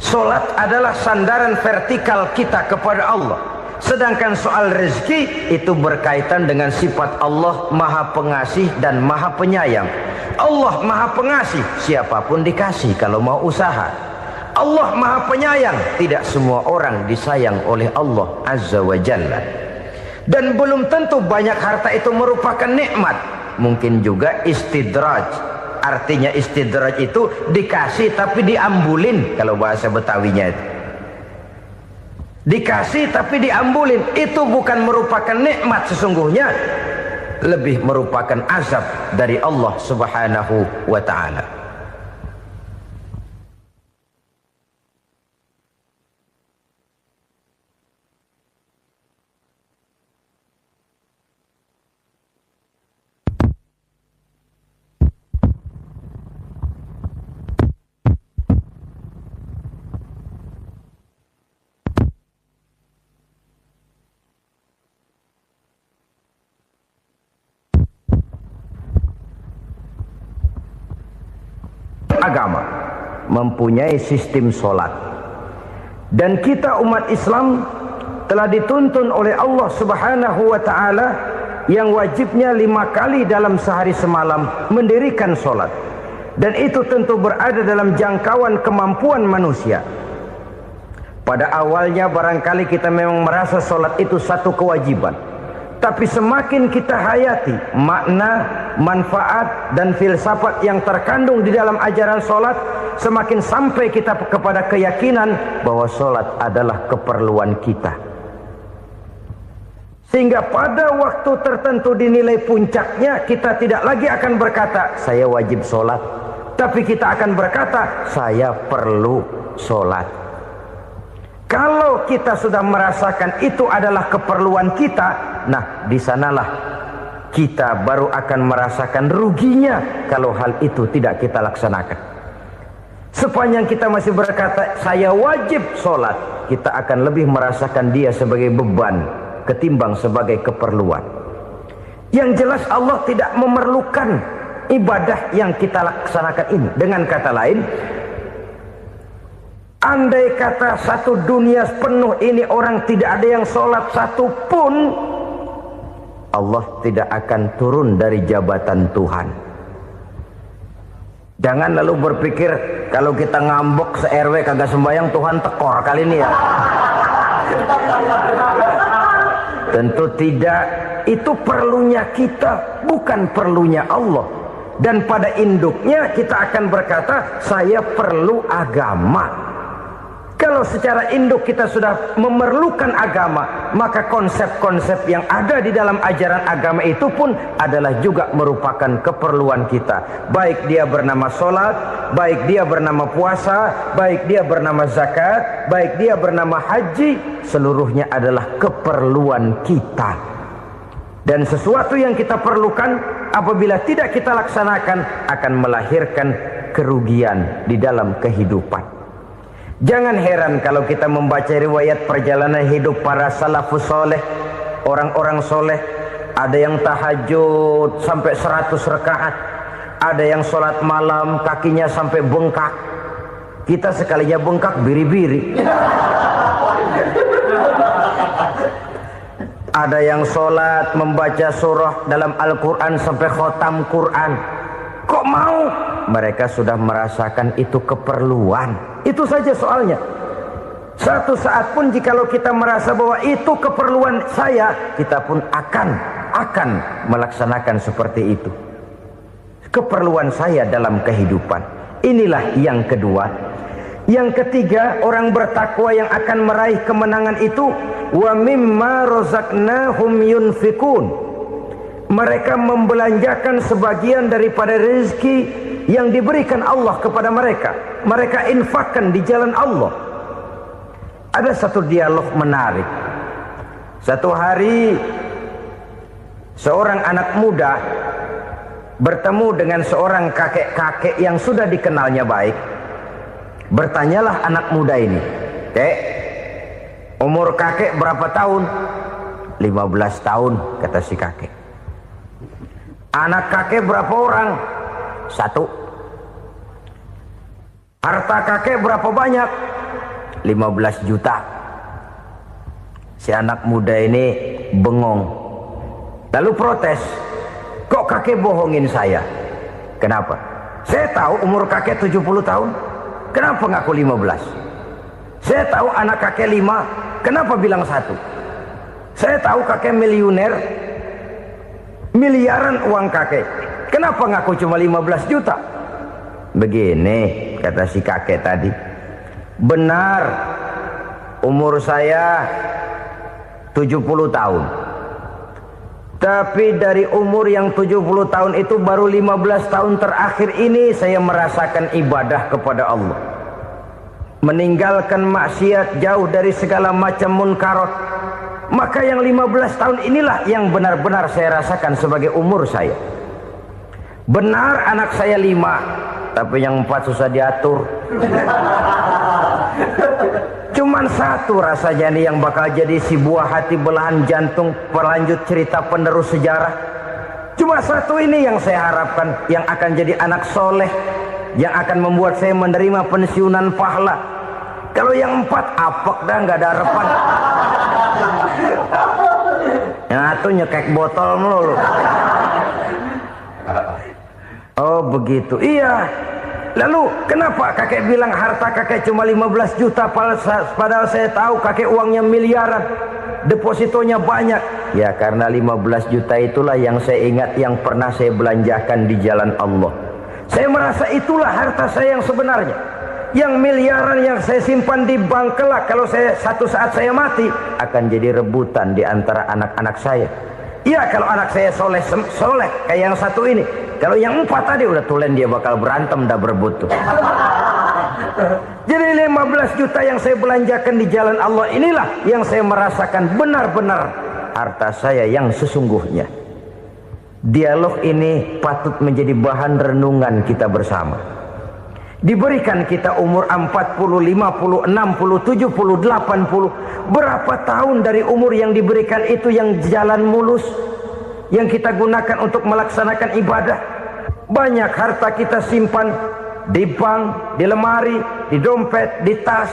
Solat adalah sandaran vertikal kita kepada Allah. Sedangkan soal rezeki itu berkaitan dengan sifat Allah maha pengasih dan maha penyayang. Allah maha pengasih, siapapun dikasih kalau mau usaha. Allah maha penyayang, tidak semua orang disayang oleh Allah Azza wa Jalla. Dan belum tentu banyak harta itu merupakan nikmat. Mungkin juga istidraj. Artinya istidraj itu dikasih tapi diambulin, kalau bahasa Betawinya itu. Dikasih tapi diambulin, itu bukan merupakan nikmat sesungguhnya, lebih merupakan azab dari Allah Subhanahu wa ta'ala. Agama mempunyai sistem solat, dan kita umat Islam telah dituntun oleh Allah Subhanahu wa ta'ala yang wajibnya 5 kali dalam sehari semalam mendirikan solat, dan itu tentu berada dalam jangkauan kemampuan manusia. Pada awalnya barangkali kita memang merasa solat itu satu kewajiban, tapi semakin kita hayati makna, manfaat dan filsafat yang terkandung di dalam ajaran solat, semakin sampai kita kepada keyakinan bahwa solat adalah keperluan kita. Sehingga pada waktu tertentu dinilai puncaknya, kita tidak lagi akan berkata saya wajib solat, tapi kita akan berkata saya perlu solat. Kalau kita sudah merasakan itu adalah keperluan kita, nah di sanalah kita baru akan merasakan ruginya kalau hal itu tidak kita laksanakan. Sepanjang kita masih berkata saya wajib sholat, kita akan lebih merasakan dia sebagai beban ketimbang sebagai keperluan. Yang jelas Allah tidak memerlukan ibadah yang kita laksanakan ini. Dengan kata lain, andai kata satu dunia penuh ini orang tidak ada yang sholat satu pun, Allah tidak akan turun dari jabatan Tuhan. Jangan lalu berpikir kalau kita ngambek se-RW kagak sembahyang Tuhan tekor kali ini ya. Tentu tidak. Itu perlunya kita, bukan perlunya Allah. Dan pada induknya kita akan berkata, saya perlu agama. Kalau secara induk kita sudah memerlukan agama, maka konsep-konsep yang ada di dalam ajaran agama itu pun adalah juga merupakan keperluan kita. Baik dia bernama sholat, baik dia bernama puasa, baik dia bernama zakat, baik dia bernama haji, seluruhnya adalah keperluan kita. Dan sesuatu yang kita perlukan apabila tidak kita laksanakan akan melahirkan kerugian di dalam kehidupan. Jangan heran kalau kita membaca riwayat perjalanan hidup para salafus soleh, orang-orang soleh. Ada yang tahajud sampai 100 rakaat, ada yang sholat malam kakinya sampai bengkak. Kita sekalinya bengkak biri-biri. Ada yang sholat membaca surah dalam Al-Quran sampai khotam Quran. Kok mau? Mereka sudah merasakan itu keperluan. Itu saja soalnya. Satu saat pun jikalau kita merasa bahwa itu keperluan saya, kita pun akan melaksanakan seperti itu. Keperluan saya dalam kehidupan. Inilah yang kedua. Yang ketiga, orang bertakwa yang akan meraih kemenangan itu, wa mimma razaqnahum yunfikun. Mereka membelanjakan sebagian daripada rezeki yang diberikan Allah kepada mereka. Mereka infakkan di jalan Allah. Ada satu dialog menarik. Satu hari seorang anak muda bertemu dengan seorang kakek-kakek yang sudah dikenalnya baik. Bertanyalah anak muda ini, "Kek, umur kakek berapa tahun?" 15 tahun, kata si kakek. "Anak kakek berapa orang?" 1. "Harta kakek berapa banyak?" 15 juta. Si anak muda ini bengong. Lalu protes, "Kok kakek bohongin saya?" "Kenapa?" "Saya tahu umur kakek 70 tahun. Kenapa ngaku 15? Saya tahu anak kakek 5. Kenapa bilang 1? Saya tahu kakek miliuner, miliaran uang kakek. Kenapa ngaku cuma 15 juta? Begini, kata si kakek tadi. Benar, umur saya 70 tahun. Tapi dari umur yang 70 tahun itu baru 15 tahun terakhir ini saya merasakan ibadah kepada Allah. Meninggalkan maksiat, jauh dari segala macam munkarat. Maka yang 15 tahun inilah yang benar-benar saya rasakan sebagai umur saya. Benar anak saya 5, tapi yang 4 susah diatur. Cuman 1 rasanya nih yang bakal jadi si buah hati belahan jantung pelanjut cerita penerus sejarah. Cuma 1 ini yang saya harapkan, yang akan jadi anak soleh, yang akan membuat saya menerima pensiunan pahala. Kalau yang 4 apek dah, nggak ada harapan. Yang 1 nyekek botol melulu. Oh begitu, iya. Lalu kenapa kakek bilang harta kakek cuma 15 juta padahal saya tahu kakek uangnya miliaran, depositonya banyak? Ya karena 15 juta itulah yang saya ingat yang pernah saya belanjakan di jalan Allah. Saya merasa itulah harta saya yang sebenarnya. Yang miliaran yang saya simpan di bank kelak, kalau satu saat saya mati akan jadi rebutan di antara anak-anak saya. Iya kalau anak saya soleh kayak yang 1 ini. Kalau yang 4 tadi udah tulen dia bakal berantem dah berebut tuh. Jadi 15 juta yang saya belanjakan di jalan Allah inilah yang saya merasakan benar-benar harta saya yang sesungguhnya. Dialog ini patut menjadi bahan renungan kita bersama. Diberikan kita umur 40, 50, 60, 70, 80. Berapa tahun dari umur yang diberikan itu yang jalan mulus, yang kita gunakan untuk melaksanakan ibadah? Banyak harta kita simpan di bank, di lemari, di dompet, di tas.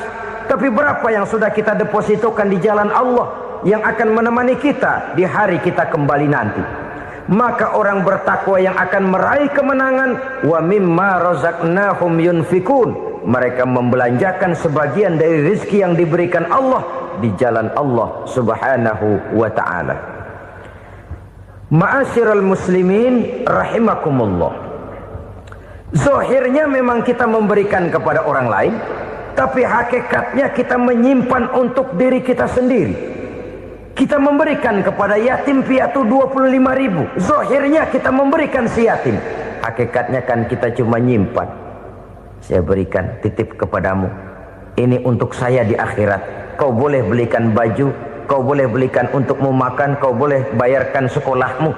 Tapi berapa yang sudah kita depositokan di jalan Allah yang akan menemani kita di hari kita kembali nanti? Maka orang bertakwa yang akan meraih kemenangan, wa mimma razaqnahum yunfikun, mereka membelanjakan sebagian dari rezeki yang diberikan Allah di jalan Allah subhanahu wa ta'ala. Ma'asyiral muslimin rahimakumullah, zahirnya memang kita memberikan kepada orang lain, tapi hakikatnya kita menyimpan untuk diri kita sendiri. Kita memberikan kepada yatim piatu 25.000. Zahirnya kita memberikan si yatim, hakikatnya kan kita cuma nyimpan. Saya berikan, titip kepadamu, ini untuk saya di akhirat. Kau boleh belikan baju, kau boleh belikan untukmu makan, kau boleh bayarkan sekolahmu.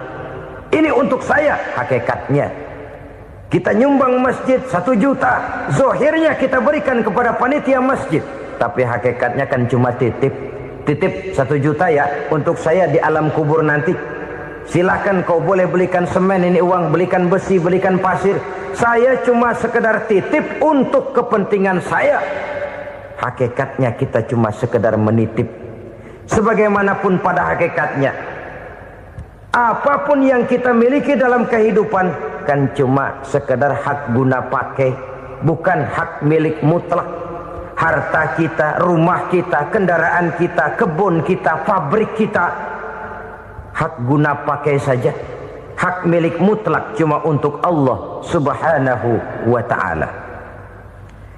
Ini untuk saya. Hakikatnya kita nyumbang masjid 1 juta, zahirnya kita berikan kepada panitia masjid, tapi hakikatnya kan cuma titip. Titip 1 juta ya, untuk saya di alam kubur nanti. Silahkan kau boleh belikan semen, ini uang, belikan besi, belikan pasir. Saya cuma sekedar titip untuk kepentingan saya. Hakikatnya kita cuma sekedar menitip. Sebagaimanapun pada hakikatnya, apapun yang kita miliki dalam kehidupan kan cuma sekedar hak guna pakai, bukan hak milik mutlak. Harta kita, rumah kita, kendaraan kita, kebun kita, pabrik kita, hak guna pakai saja. Hak milik mutlak cuma untuk Allah subhanahu wa ta'ala.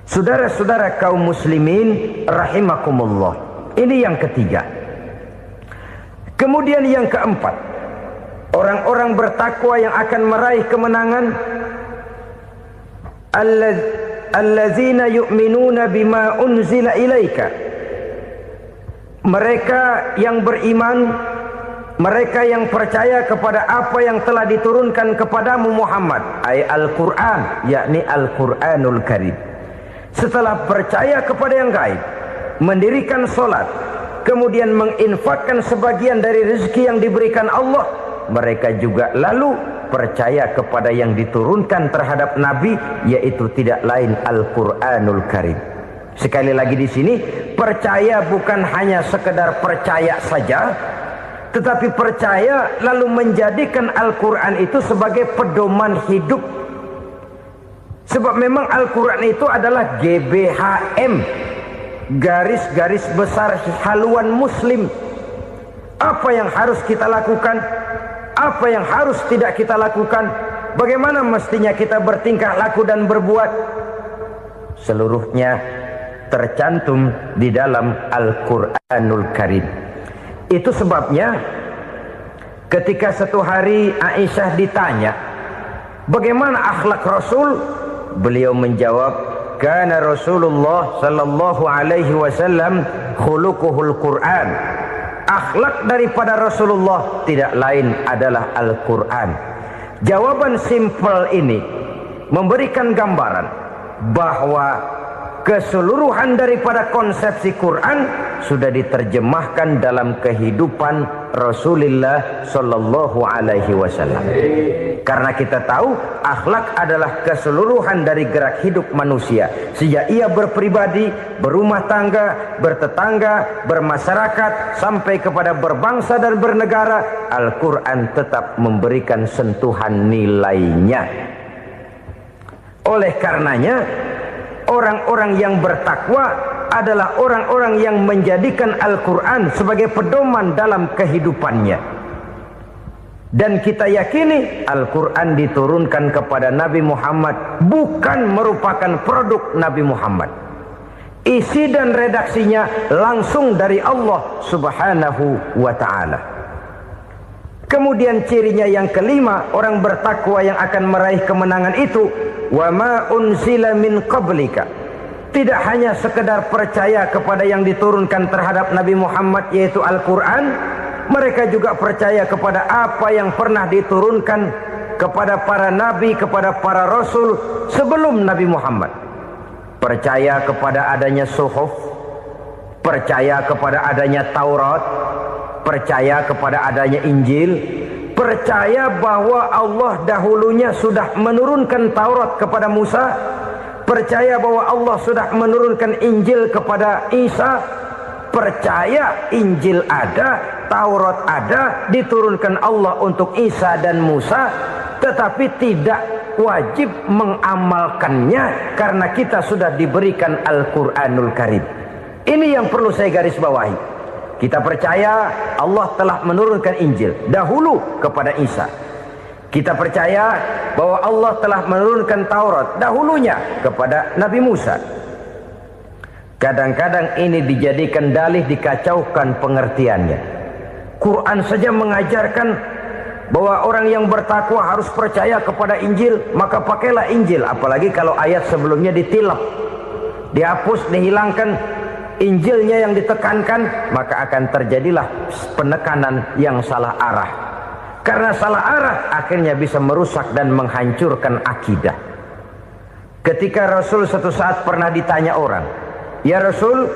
Saudara-saudara kaum muslimin rahimakumullah, ini yang ketiga. Kemudian yang keempat, orang-orang bertakwa yang akan meraih kemenangan, allazina yu'minuna bima unzila ilaika, mereka yang beriman, mereka yang percaya kepada apa yang telah diturunkan kepadamu Muhammad, ay Al-Quran, yakni Al-Quranul Karim. Setelah percaya kepada yang gaib, mendirikan solat, kemudian menginfakkan sebagian dari rezeki yang diberikan Allah, mereka juga lalu percaya kepada yang diturunkan terhadap Nabi, yaitu tidak lain Al-Quranul Karim. Sekali lagi di sini, percaya bukan hanya sekedar percaya saja, tetapi percaya lalu menjadikan Al-Quran itu sebagai pedoman hidup. Sebab memang Al-Quran itu adalah GBHM, garis-garis besar haluan muslim. Apa yang harus kita lakukan, apa yang harus tidak kita lakukan, bagaimana mestinya kita bertingkah laku dan berbuat, seluruhnya tercantum di dalam Al-Quranul Karim. Itu sebabnya ketika satu hari Aisyah ditanya bagaimana akhlak Rasul, beliau menjawab, kana Rasulullah sallallahu alaihi wasallam khuluquhul Quran. Akhlak daripada Rasulullah tidak lain adalah Al-Quran. Jawaban simpel ini memberikan gambaran bahwa keseluruhan daripada konsepsi Quran sudah diterjemahkan dalam kehidupan Rasulullah sallallahu alaihi wasallam. Karena kita tahu akhlak adalah keseluruhan dari gerak hidup manusia. Sejak ia berpribadi, berumah tangga, bertetangga, bermasyarakat, sampai kepada berbangsa dan bernegara, Al-Quran tetap memberikan sentuhan nilainya. Oleh karenanya, orang-orang yang bertakwa adalah orang-orang yang menjadikan Al-Quran sebagai pedoman dalam kehidupannya. Dan kita yakini Al-Quran diturunkan kepada Nabi Muhammad bukan merupakan produk Nabi Muhammad. Isi dan redaksinya langsung dari Allah subhanahu wa ta'ala. Kemudian cirinya yang kelima, orang bertakwa yang akan meraih kemenangan itu, wa ma unzila min qablika. Tidak hanya sekedar percaya kepada yang diturunkan terhadap Nabi Muhammad, yaitu Al-Quran, mereka juga percaya kepada apa yang pernah diturunkan kepada para nabi, kepada para rasul sebelum Nabi Muhammad. Percaya kepada adanya suhuf, percaya kepada adanya Taurat, percaya kepada adanya Injil, percaya bahwa Allah dahulunya sudah menurunkan Taurat kepada Musa, percaya bahwa Allah sudah menurunkan Injil kepada Isa, percaya Injil ada, Taurat ada, diturunkan Allah untuk Isa dan Musa, tetapi tidak wajib mengamalkannya karena kita sudah diberikan Al-Quranul Karim. Ini yang perlu saya garis bawahi. Kita percaya Allah telah menurunkan Injil dahulu kepada Isa. Kita percaya bahwa Allah telah menurunkan Taurat dahulunya kepada Nabi Musa. Kadang-kadang ini dijadikan dalih, dikacaukan pengertiannya. Quran saja mengajarkan bahwa orang yang bertakwa harus percaya kepada Injil, maka pakailah Injil. Apalagi kalau ayat sebelumnya ditilap, dihapus, dihilangkan, Injilnya yang ditekankan, maka akan terjadilah penekanan yang salah arah. Karena salah arah akhirnya bisa merusak dan menghancurkan akidah. Ketika Rasul suatu saat pernah ditanya orang, "Ya Rasul,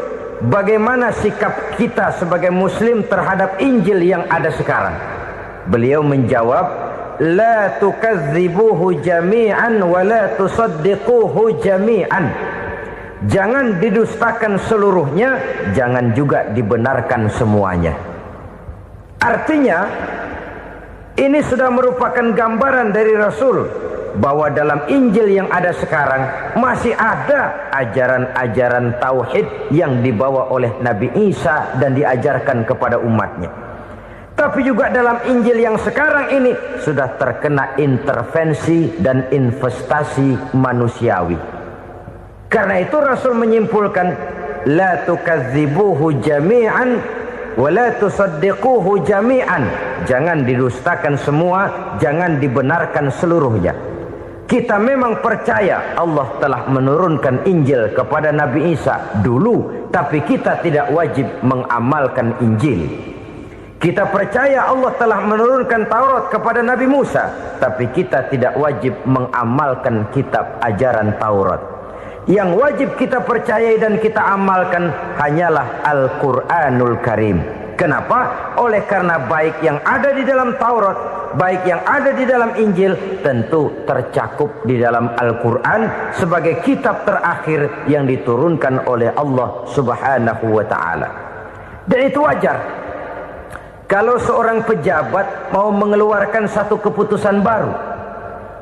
bagaimana sikap kita sebagai muslim terhadap Injil yang ada sekarang?" Beliau menjawab, "La tukadzibuhu jami'an wa la tusaddiquhu jami'an." Jangan didustakan seluruhnya, jangan juga dibenarkan semuanya. Artinya, ini sudah merupakan gambaran dari Rasul bahwa dalam Injil yang ada sekarang masih ada ajaran-ajaran tauhid yang dibawa oleh Nabi Isa dan diajarkan kepada umatnya. Tapi juga dalam Injil yang sekarang ini sudah terkena intervensi dan investasi manusiawi. Karena itu Rasul menyimpulkan, la tukadzibuhu jami'an wa la tusaddiquhu jami'an. Jangan didustakan semua, jangan dibenarkan seluruhnya. Kita memang percaya Allah telah menurunkan Injil kepada Nabi Isa dulu, tapi kita tidak wajib mengamalkan Injil. Kita percaya Allah telah menurunkan Taurat kepada Nabi Musa, tapi kita tidak wajib mengamalkan kitab ajaran Taurat. Yang wajib kita percayai dan kita amalkan hanyalah Al-Quranul Karim. Kenapa? Oleh karena baik yang ada di dalam Taurat, baik yang ada di dalam Injil, tentu tercakup di dalam Al-Quran sebagai kitab terakhir yang diturunkan oleh Allah Subhanahu wa Ta'ala. Dan itu wajar. Kalau seorang pejabat mau mengeluarkan satu keputusan baru,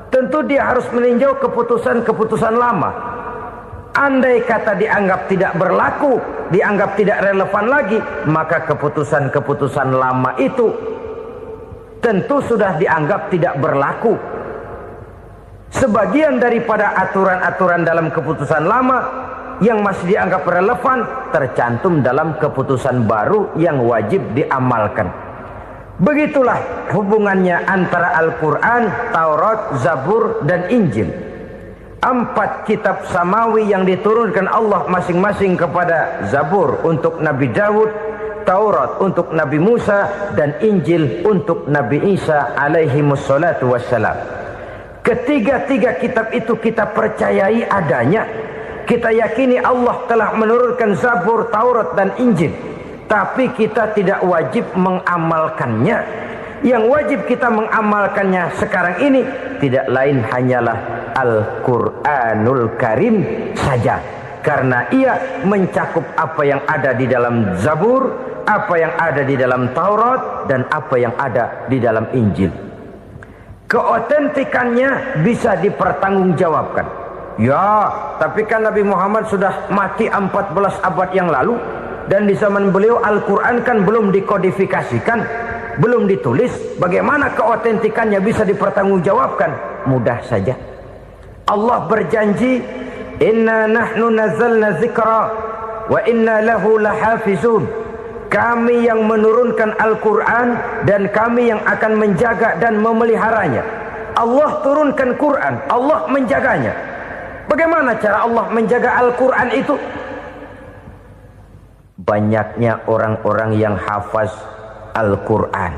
tentu dia harus meninjau keputusan-keputusan lama. Andai kata dianggap tidak berlaku, dianggap tidak relevan lagi, maka keputusan-keputusan lama itu tentu sudah dianggap tidak berlaku. Sebagian daripada aturan-aturan dalam keputusan lama yang masih dianggap relevan tercantum dalam keputusan baru yang wajib diamalkan. Begitulah hubungannya antara Al-Quran, Taurat, Zabur, dan Injil. 4 kitab samawi yang diturunkan Allah masing-masing kepada Zabur untuk Nabi Daud, Taurat untuk Nabi Musa, dan Injil untuk Nabi Isa alaihi wassalatu wassalam. Ketiga-tiga kitab itu kita percayai adanya. Kita yakini Allah telah menurunkan Zabur, Taurat, dan Injil. Tapi kita tidak wajib mengamalkannya. Yang wajib kita mengamalkannya sekarang ini tidak lain hanyalah Al-Quranul Karim saja. Karena ia mencakup apa yang ada di dalam Zabur, apa yang ada di dalam Taurat, dan apa yang ada di dalam Injil. Keotentikannya bisa dipertanggungjawabkan. Ya, tapi kan Nabi Muhammad sudah mati 14 abad yang lalu, dan di zaman beliau Al-Quran kan belum dikodifikasikan, belum ditulis. Bagaimana keotentikannya bisa dipertanggungjawabkan? Mudah saja. Allah berjanji, "Inna nahnu nazzalna dzikra wa inna lahu lahafizun." Kami yang menurunkan Al-Quran dan kami yang akan menjaga dan memeliharanya. Allah turunkan Quran, Allah menjaganya. Bagaimana cara Allah menjaga Al-Quran itu? Banyaknya orang-orang yang hafaz Al-Quran.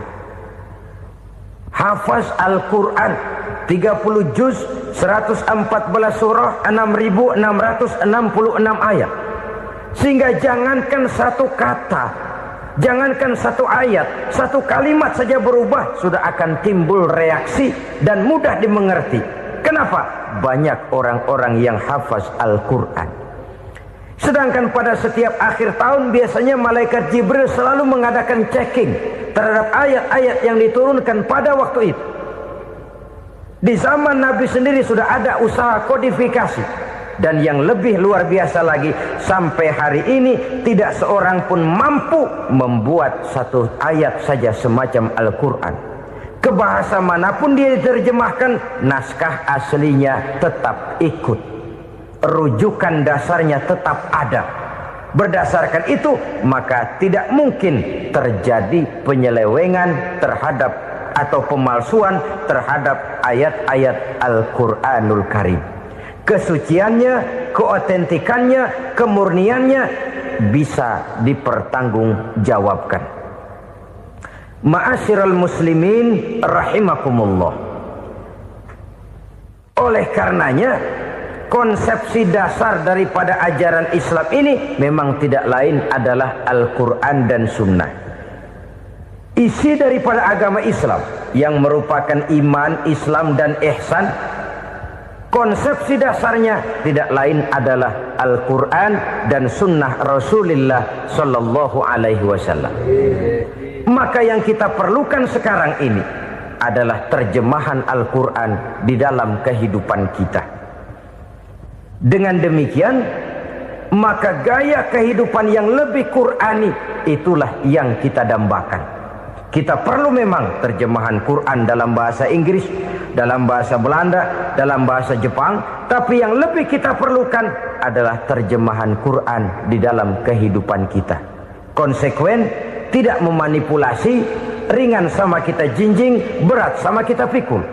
Hafaz Al-Quran 30 juz, 114 surah, 6.666 ayat. Sehingga jangankan satu kata, Jangankan satu ayat, satu kalimat saja berubah, sudah akan timbul reaksi dan mudah dimengerti. Kenapa? Banyak orang-orang yang hafaz Al-Quran. Sedangkan pada setiap akhir tahun biasanya malaikat Jibril selalu mengadakan checking terhadap ayat-ayat yang diturunkan pada waktu itu. Di zaman Nabi sendiri sudah ada usaha kodifikasi. Dan yang lebih luar biasa lagi, sampai hari ini tidak seorang pun mampu membuat satu ayat saja semacam Al-Quran. Ke bahasa manapun dia diterjemahkan, naskah aslinya tetap ikut. Rujukan dasarnya tetap ada. Berdasarkan itu, maka tidak mungkin terjadi penyelewengan terhadap atau pemalsuan terhadap ayat-ayat Al-Quranul Karim. Kesuciannya, keotentikannya, kemurniannya bisa dipertanggungjawabkan. Ma'asyiral muslimin rahimakumullah. Oleh karenanya, konsepsi dasar daripada ajaran Islam ini memang tidak lain adalah Al-Quran dan Sunnah. Isi daripada agama Islam yang merupakan iman, Islam dan ihsan, konsepsi dasarnya tidak lain adalah Al-Quran dan Sunnah Rasulullah Sallallahu Alaihi Wasallam. Maka yang kita perlukan sekarang ini adalah terjemahan Al-Quran di dalam kehidupan kita. Dengan demikian, maka gaya kehidupan yang lebih Qurani itulah yang kita dambakan. Kita perlu memang terjemahan Quran dalam bahasa Inggris, dalam bahasa Belanda, dalam bahasa Jepang, tapi yang lebih kita perlukan adalah terjemahan Quran di dalam kehidupan kita. Konsekuen, tidak memanipulasi, ringan sama kita jinjing, berat sama kita pikul.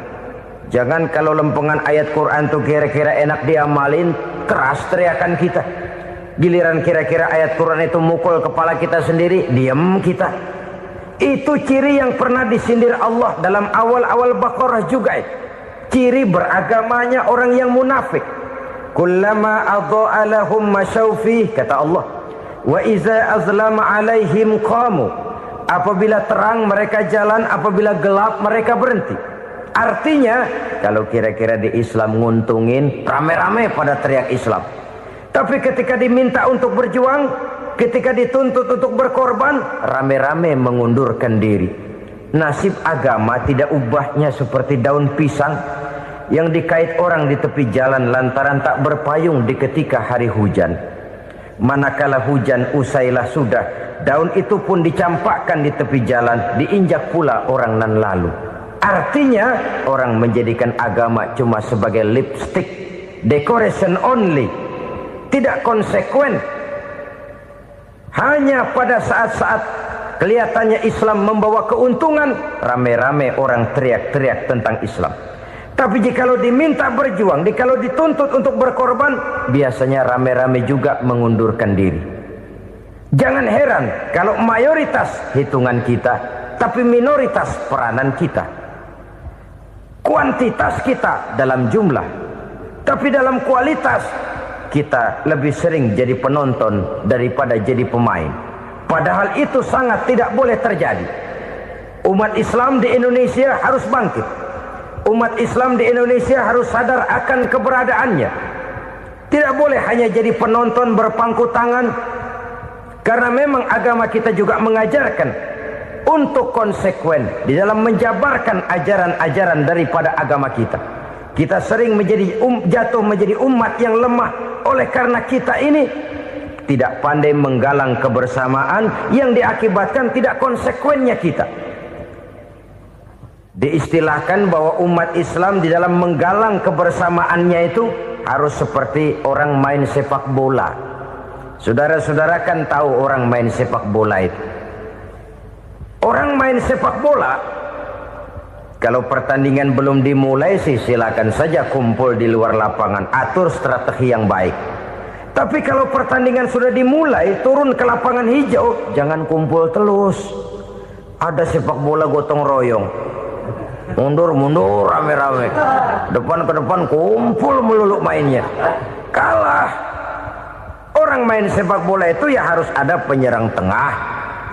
Jangan kalau lempengan ayat Quran itu kira-kira enak diamalin, keras teriakan kita. Giliran kira-kira ayat Quran itu mukul kepala kita sendiri, diam kita. Itu ciri yang pernah disindir Allah dalam awal-awal Baqarah juga. Ciri beragamanya orang yang munafik. Kullama adha'a lahum masyawfih, kata Allah. Wa iza azlama alaihim qamu. Apabila terang mereka jalan, apabila gelap mereka berhenti. Artinya, kalau kira-kira di Islam nguntungin, rame-rame pada teriak Islam. Tapi ketika diminta untuk berjuang, ketika dituntut untuk berkorban, rame-rame mengundurkan diri. Nasib agama tidak ubahnya seperti daun pisang yang dikait orang di tepi jalan lantaran tak berpayung di ketika hari hujan. Manakala hujan usailah sudah, daun itu pun dicampakkan di tepi jalan, diinjak pula orang nan lalu. Artinya, orang menjadikan agama cuma sebagai lipstick, decoration only, tidak konsekuen. Hanya pada saat-saat kelihatannya Islam membawa keuntungan, rame-rame orang teriak-teriak tentang Islam. Tapi jikalau diminta berjuang, jikalau dituntut untuk berkorban, biasanya rame-rame juga mengundurkan diri. Jangan heran kalau mayoritas hitungan kita, tapi minoritas peranan kita. Kuantitas kita dalam jumlah, tapi dalam kualitas kita lebih sering jadi penonton daripada jadi pemain. Padahal itu sangat tidak boleh terjadi. Umat Islam di Indonesia harus bangkit. Umat Islam di Indonesia harus sadar akan keberadaannya. Tidak boleh hanya jadi penonton berpangku tangan. Karena memang agama kita juga mengajarkan untuk konsekuen di dalam menjabarkan ajaran-ajaran daripada agama kita. Kita sering menjadi jatuh menjadi umat yang lemah oleh karena kita ini tidak pandai menggalang kebersamaan yang diakibatkan tidak konsekuennya kita. Diistilahkan bahwa umat Islam di dalam menggalang kebersamaannya itu harus seperti orang main sepak bola. Saudara-saudara kan tahu orang main sepak bola itu. Orang main sepak bola, kalau pertandingan belum dimulai sih silakan saja kumpul di luar lapangan, atur strategi yang baik. Tapi kalau pertandingan sudah dimulai, turun ke lapangan hijau, jangan kumpul terus. Ada sepak bola gotong royong, mundur-mundur rame-rame, depan ke depan kumpul melulu mainnya. Kalah. Orang main sepak bola itu ya harus ada penyerang tengah,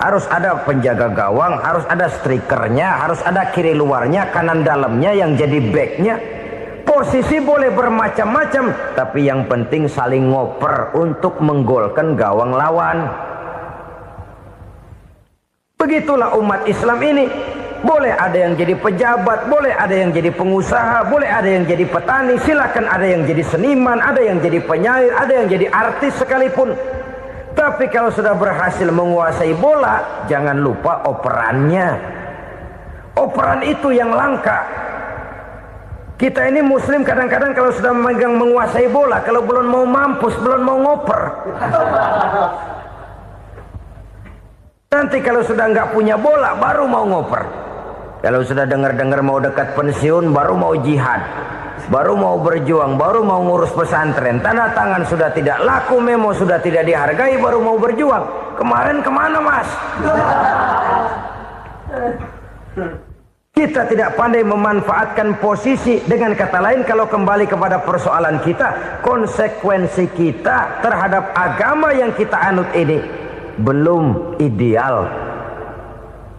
Harus ada penjaga gawang, harus ada strikernya, harus ada kiri luarnya, kanan dalamnya yang jadi backnya. Posisi boleh bermacam-macam, tapi yang penting saling ngoper untuk menggolkan gawang lawan. Begitulah umat Islam ini. Boleh ada yang jadi pejabat, boleh ada yang jadi pengusaha, boleh ada yang jadi petani, silakan ada yang jadi seniman, ada yang jadi penyair, ada yang jadi artis sekalipun. Tapi kalau sudah berhasil menguasai bola, jangan lupa operannya. Operan itu yang langka. Kita ini muslim kadang-kadang kalau sudah memegang menguasai bola, kalau belum mau mampus, belum mau ngoper. Nanti kalau sudah nggak punya bola, baru mau ngoper. Kalau sudah dengar-dengar mau dekat pensiun, baru mau jihad, baru mau berjuang, baru mau ngurus pesantren. Tanda tangan sudah tidak laku, memo sudah tidak dihargai, baru mau berjuang. Kemarin kemana mas? Kita tidak pandai memanfaatkan posisi. Dengan kata lain, kalau kembali kepada persoalan kita, konsekuensi kita terhadap agama yang kita anut ini belum ideal.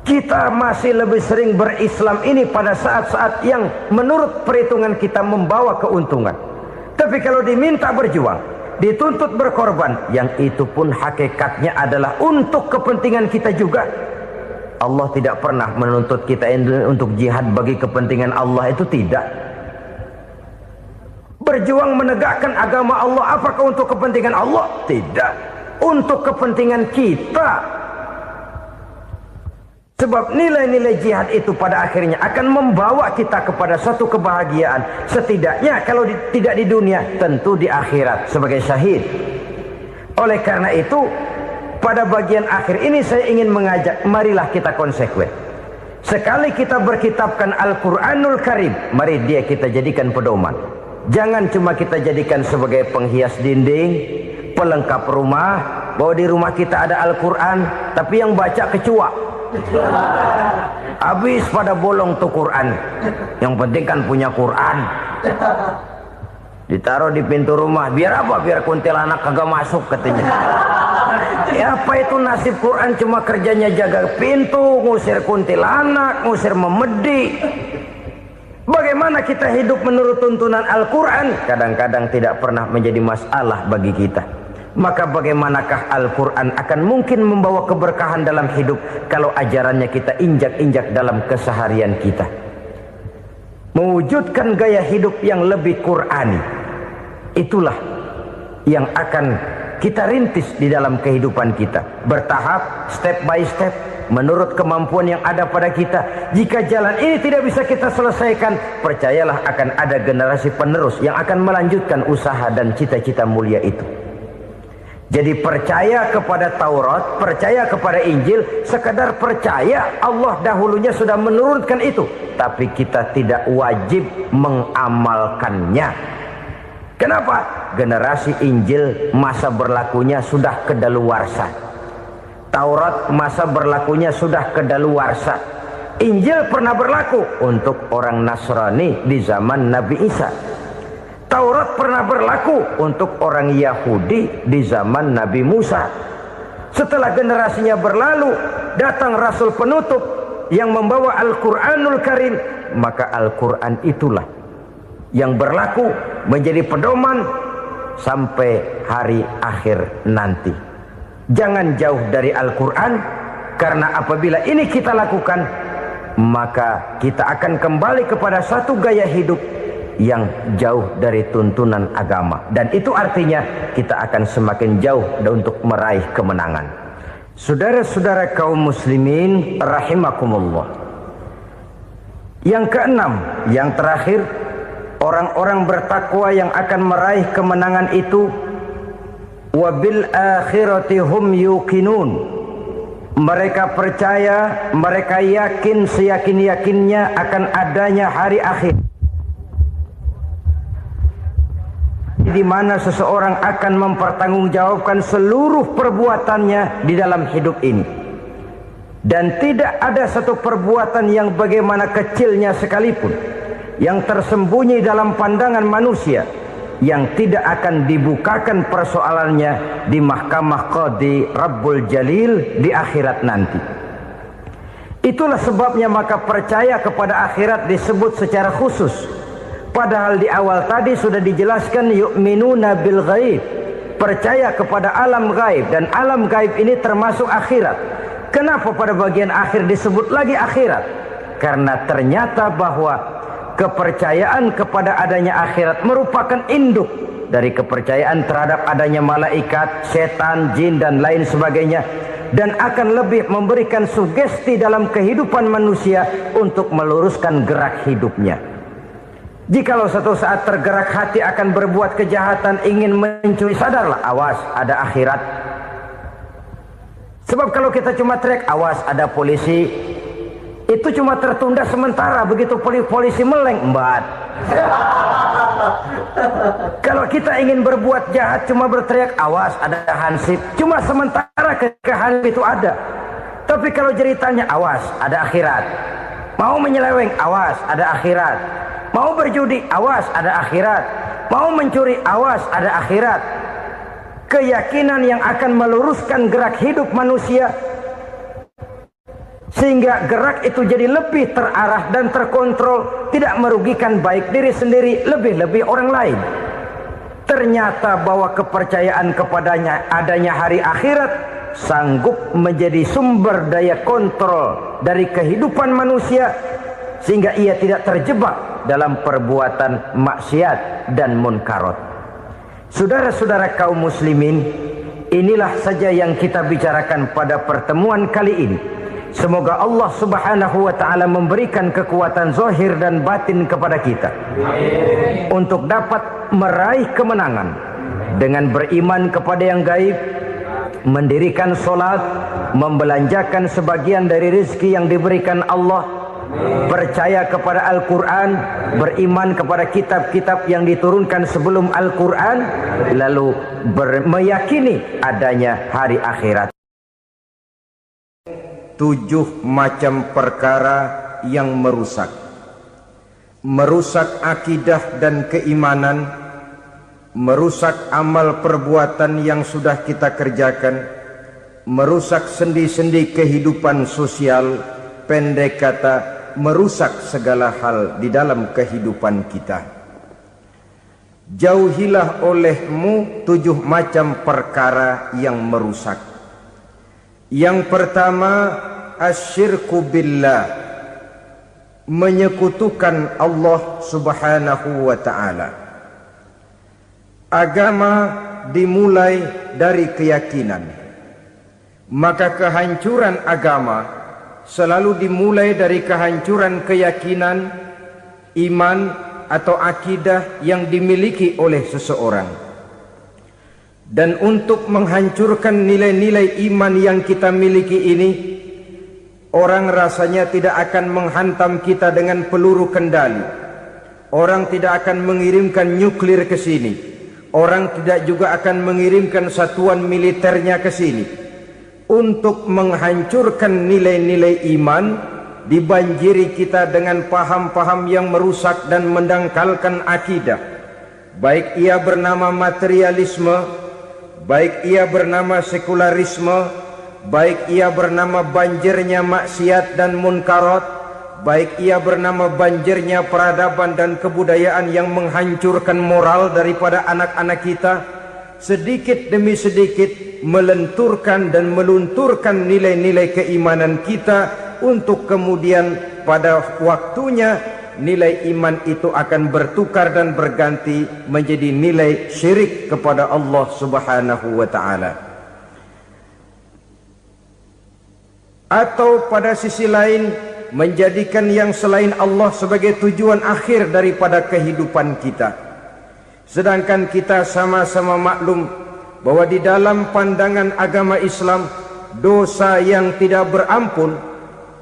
Kita masih lebih sering berislam ini pada saat-saat yang menurut perhitungan kita membawa keuntungan. Tapi kalau diminta berjuang, dituntut berkorban, yang itu pun hakikatnya adalah untuk kepentingan kita juga. Allah tidak pernah menuntut kita untuk jihad bagi kepentingan Allah, itu tidak. Berjuang menegakkan agama Allah, apakah untuk kepentingan Allah? Tidak. Untuk kepentingan kita. Sebab nilai-nilai jihad itu pada akhirnya akan membawa kita kepada suatu kebahagiaan. Setidaknya kalau tidak di dunia, tentu di akhirat sebagai syahid. Oleh karena itu, pada bagian akhir ini saya ingin mengajak, marilah kita konsekuen. Sekali kita berkitabkan Al-Quranul Karim, mari dia kita jadikan pedoman. Jangan cuma kita jadikan sebagai penghias dinding, pelengkap rumah, bahwa di rumah kita ada Al-Quran, tapi yang baca kecoa. Habis pada bolong tuh Quran. Yang penting kan punya Quran. Ditaruh di pintu rumah. Biar apa? Biar kuntilanak kagak masuk katanya. Ya apa itu nasib Quran, cuma kerjanya jaga pintu, ngusir kuntilanak, ngusir memedi. Bagaimana kita hidup menurut tuntunan Al-Quran? Kadang-kadang tidak pernah menjadi masalah bagi kita. Maka bagaimanakah Al-Quran akan mungkin membawa keberkahan dalam hidup kalau ajarannya kita injak-injak dalam keseharian kita? Mewujudkan gaya hidup yang lebih Qurani, itulah yang akan kita rintis di dalam kehidupan kita. Bertahap, step by step, menurut kemampuan yang ada pada kita. Jika jalan ini tidak bisa kita selesaikan, percayalah akan ada generasi penerus yang akan melanjutkan usaha dan cita-cita mulia itu. Jadi percaya kepada Taurat, percaya kepada Injil, sekadar percaya Allah dahulunya sudah menurunkan itu, tapi kita tidak wajib mengamalkannya. Kenapa? Generasi Injil masa berlakunya sudah kedaluarsa. Taurat masa berlakunya sudah kedaluarsa. Injil pernah berlaku untuk orang Nasrani di zaman Nabi Isa. Taurat pernah berlaku untuk orang Yahudi di zaman Nabi Musa. Setelah generasinya berlalu, datang Rasul penutup yang membawa Al-Quranul Karim. Maka Al-Quran itulah yang berlaku menjadi pedoman sampai hari akhir nanti. Jangan jauh dari Al-Quran, karena apabila ini kita lakukan, maka kita akan kembali kepada satu gaya hidup yang jauh dari tuntunan agama, dan itu artinya kita akan semakin jauh untuk meraih kemenangan. Saudara-saudara kaum muslimin rahimakumullah. Yang keenam, yang terakhir, orang-orang bertakwa yang akan meraih kemenangan itu wabil akhirati hum yuqinun. Mereka percaya, mereka yakin seyakin-yakinnya akan adanya hari akhir, di mana seseorang akan mempertanggungjawabkan seluruh perbuatannya di dalam hidup ini. Dan tidak ada satu perbuatan yang bagaimana kecilnya sekalipun yang tersembunyi dalam pandangan manusia yang tidak akan dibukakan persoalannya di mahkamah Qadi Rabbul Jalil di akhirat nanti. Itulah sebabnya maka percaya kepada akhirat disebut secara khusus. Padahal di awal tadi sudah dijelaskan yu'minuna bil ghaib, percaya kepada alam gaib, dan alam gaib ini termasuk akhirat. Kenapa pada bagian akhir disebut lagi akhirat? Karena ternyata bahwa kepercayaan kepada adanya akhirat merupakan induk dari kepercayaan terhadap adanya malaikat, setan, jin dan lain sebagainya, dan akan lebih memberikan sugesti dalam kehidupan manusia untuk meluruskan gerak hidupnya. Jikalau satu saat tergerak hati akan berbuat kejahatan, ingin mencuri, sadarlah, awas ada akhirat. Sebab kalau kita cuma teriak awas ada polisi, itu cuma tertunda sementara. Begitu polisi meleng, embat. Kalau kita ingin berbuat jahat cuma berteriak awas ada hansip, cuma sementara ketika hansip itu ada. Tapi kalau ceritanya awas ada akhirat, mau menyeleweng awas ada akhirat, mau berjudi awas ada akhirat, mau mencuri awas ada akhirat. Keyakinan yang akan meluruskan gerak hidup manusia sehingga gerak itu jadi lebih terarah dan terkontrol, tidak merugikan baik diri sendiri, lebih-lebih orang lain. Ternyata bahwa kepercayaan kepadanya adanya hari akhirat sanggup menjadi sumber daya kontrol dari kehidupan manusia, sehingga ia tidak terjebak dalam perbuatan maksiat dan munkarat. Saudara-saudara kaum muslimin, inilah saja yang kita bicarakan pada pertemuan kali ini. Semoga Allah subhanahu wa ta'ala memberikan kekuatan zahir dan batin kepada kita. Amin. Untuk dapat meraih kemenangan dengan beriman kepada yang gaib, mendirikan solat, membelanjakan sebagian dari rezeki yang diberikan Allah, percaya kepada Al-Quran, beriman kepada kitab-kitab yang diturunkan sebelum Al-Quran, lalu meyakini adanya hari akhirat. 7 macam perkara yang merusak akidah dan keimanan, merusak amal perbuatan yang sudah kita kerjakan, merusak sendi-sendi kehidupan sosial, pendek kata merusak segala hal di dalam kehidupan kita. Jauhilah olehmu 7 macam perkara yang merusak. Yang pertama, asyirku billah, menyekutukan Allah subhanahu wa ta'ala. Agama dimulai dari keyakinan, maka kehancuran agama selalu dimulai dari kehancuran keyakinan, iman atau akidah yang dimiliki oleh seseorang. Dan untuk menghancurkan nilai-nilai iman yang kita miliki ini, orang rasanya tidak akan menghantam kita dengan peluru kendali. Orang tidak akan mengirimkan nuklir ke sini. Orang tidak juga akan mengirimkan satuan militernya ke sini. Untuk menghancurkan nilai-nilai iman, dibanjiri kita dengan paham-paham yang merusak dan mendangkalkan akidah. Baik ia bernama materialisme, baik ia bernama sekularisme, baik ia bernama banjirnya maksiat dan munkarat, baik ia bernama banjirnya peradaban dan kebudayaan yang menghancurkan moral daripada anak-anak kita, sedikit demi sedikit melenturkan dan melunturkan nilai-nilai keimanan kita, untuk kemudian pada waktunya nilai iman itu akan bertukar dan berganti menjadi nilai syirik kepada Allah subhanahu wa ta'ala. Atau pada sisi lain, menjadikan yang selain Allah sebagai tujuan akhir daripada kehidupan kita. Sedangkan kita sama-sama maklum bahwa di dalam pandangan agama Islam, dosa yang tidak berampun,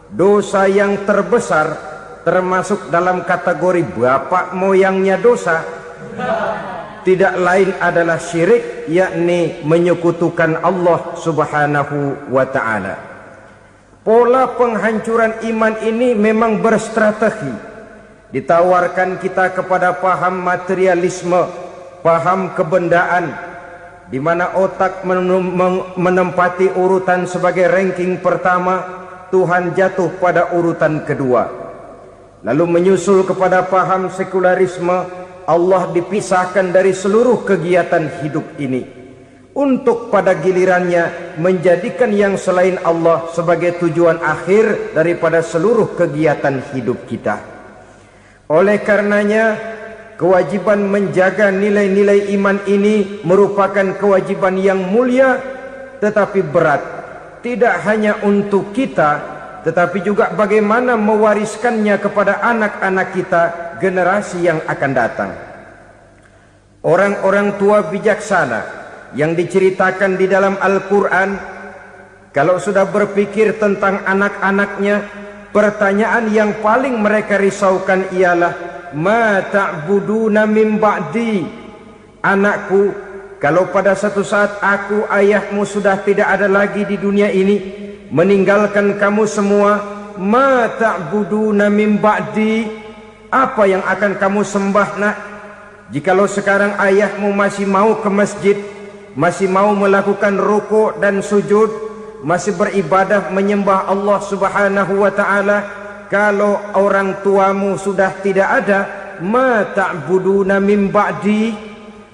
dosa yang terbesar, termasuk dalam kategori bapak moyangnya dosa, tidak lain adalah syirik, yakni menyekutukan Allah subhanahu wa ta'ala. Pola penghancuran iman ini memang berstrategi. Ditawarkan kita kepada paham materialisme, paham kebendaan, di mana otak menempati urutan sebagai ranking pertama, Tuhan jatuh pada urutan kedua. Lalu menyusul kepada paham sekularisme, Allah dipisahkan dari seluruh kegiatan hidup ini, untuk pada gilirannya menjadikan yang selain Allah sebagai tujuan akhir daripada seluruh kegiatan hidup kita. Oleh karenanya, kewajiban menjaga nilai-nilai iman ini merupakan kewajiban yang mulia tetapi berat, tidak hanya untuk kita, tetapi juga bagaimana mewariskannya kepada anak-anak kita, generasi yang akan datang. Orang-orang tua bijaksana yang diceritakan di dalam Al-Quran, kalau sudah berpikir tentang anak-anaknya, pertanyaan yang paling mereka risaukan ialah, ma ta'buduna min ba'di. Anakku, kalau pada satu saat aku, ayahmu sudah tidak ada lagi di dunia ini, meninggalkan kamu semua, ma ta'buduna min ba'di, apa yang akan kamu sembah nak? Jikalau sekarang ayahmu masih mau ke masjid, masih mau melakukan rukuk dan sujud, masih beribadah menyembah Allah Subhanahu wa ta'ala, kalau orang tuamu sudah tidak ada, ma ta'buduna min ba'di,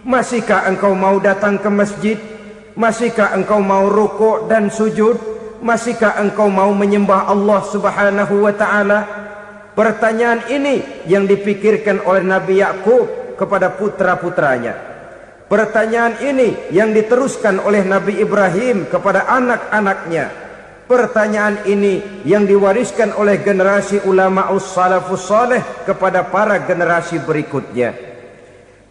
masihkah engkau mau datang ke masjid? Masihkah engkau mau rukuk dan sujud? Masihkah engkau mau menyembah Allah Subhanahu wa ta'ala? Pertanyaan ini yang dipikirkan oleh Nabi Yakub kepada putra-putranya. Pertanyaan ini yang diteruskan oleh Nabi Ibrahim kepada anak-anaknya. Pertanyaan ini yang diwariskan oleh generasi ulama salafus saleh kepada para generasi berikutnya.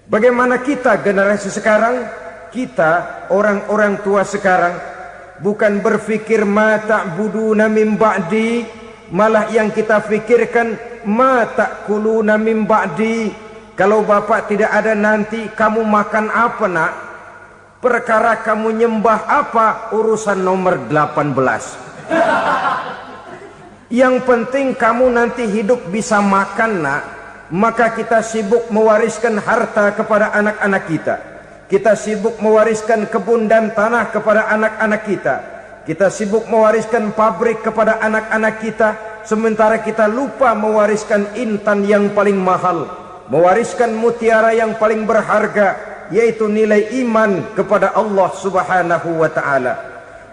Bagaimana kita generasi sekarang? Kita orang-orang tua sekarang bukan berfikir ma ta'buduna min ba'di, malah yang kita fikirkan ma ta'kuluna min ba'di. Kalau bapak tidak ada nanti kamu makan apa nak? Perkara kamu nyembah apa, urusan nomor 18. Yang penting kamu nanti hidup bisa makan nak. Maka kita sibuk mewariskan harta kepada anak-anak kita. Kita sibuk mewariskan kebun dan tanah kepada anak-anak kita. Kita sibuk mewariskan pabrik kepada anak-anak kita, sementara kita lupa mewariskan intan yang paling mahal, mewariskan mutiara yang paling berharga, yaitu nilai iman kepada Allah Subhanahu wa ta'ala.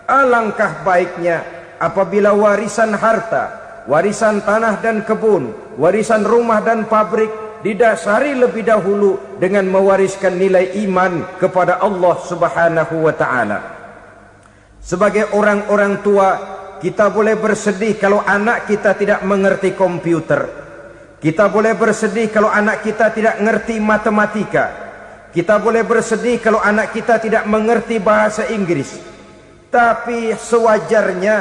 Alangkah baiknya apabila warisan harta, warisan tanah dan kebun, warisan rumah dan pabrik didasari lebih dahulu dengan mewariskan nilai iman kepada Allah Subhanahu wa ta'ala. Sebagai orang-orang tua, kita boleh bersedih kalau anak kita tidak mengerti komputer. Kita boleh bersedih kalau anak kita tidak mengerti matematika. Kita boleh bersedih kalau anak kita tidak mengerti bahasa Inggris. Tapi sewajarnya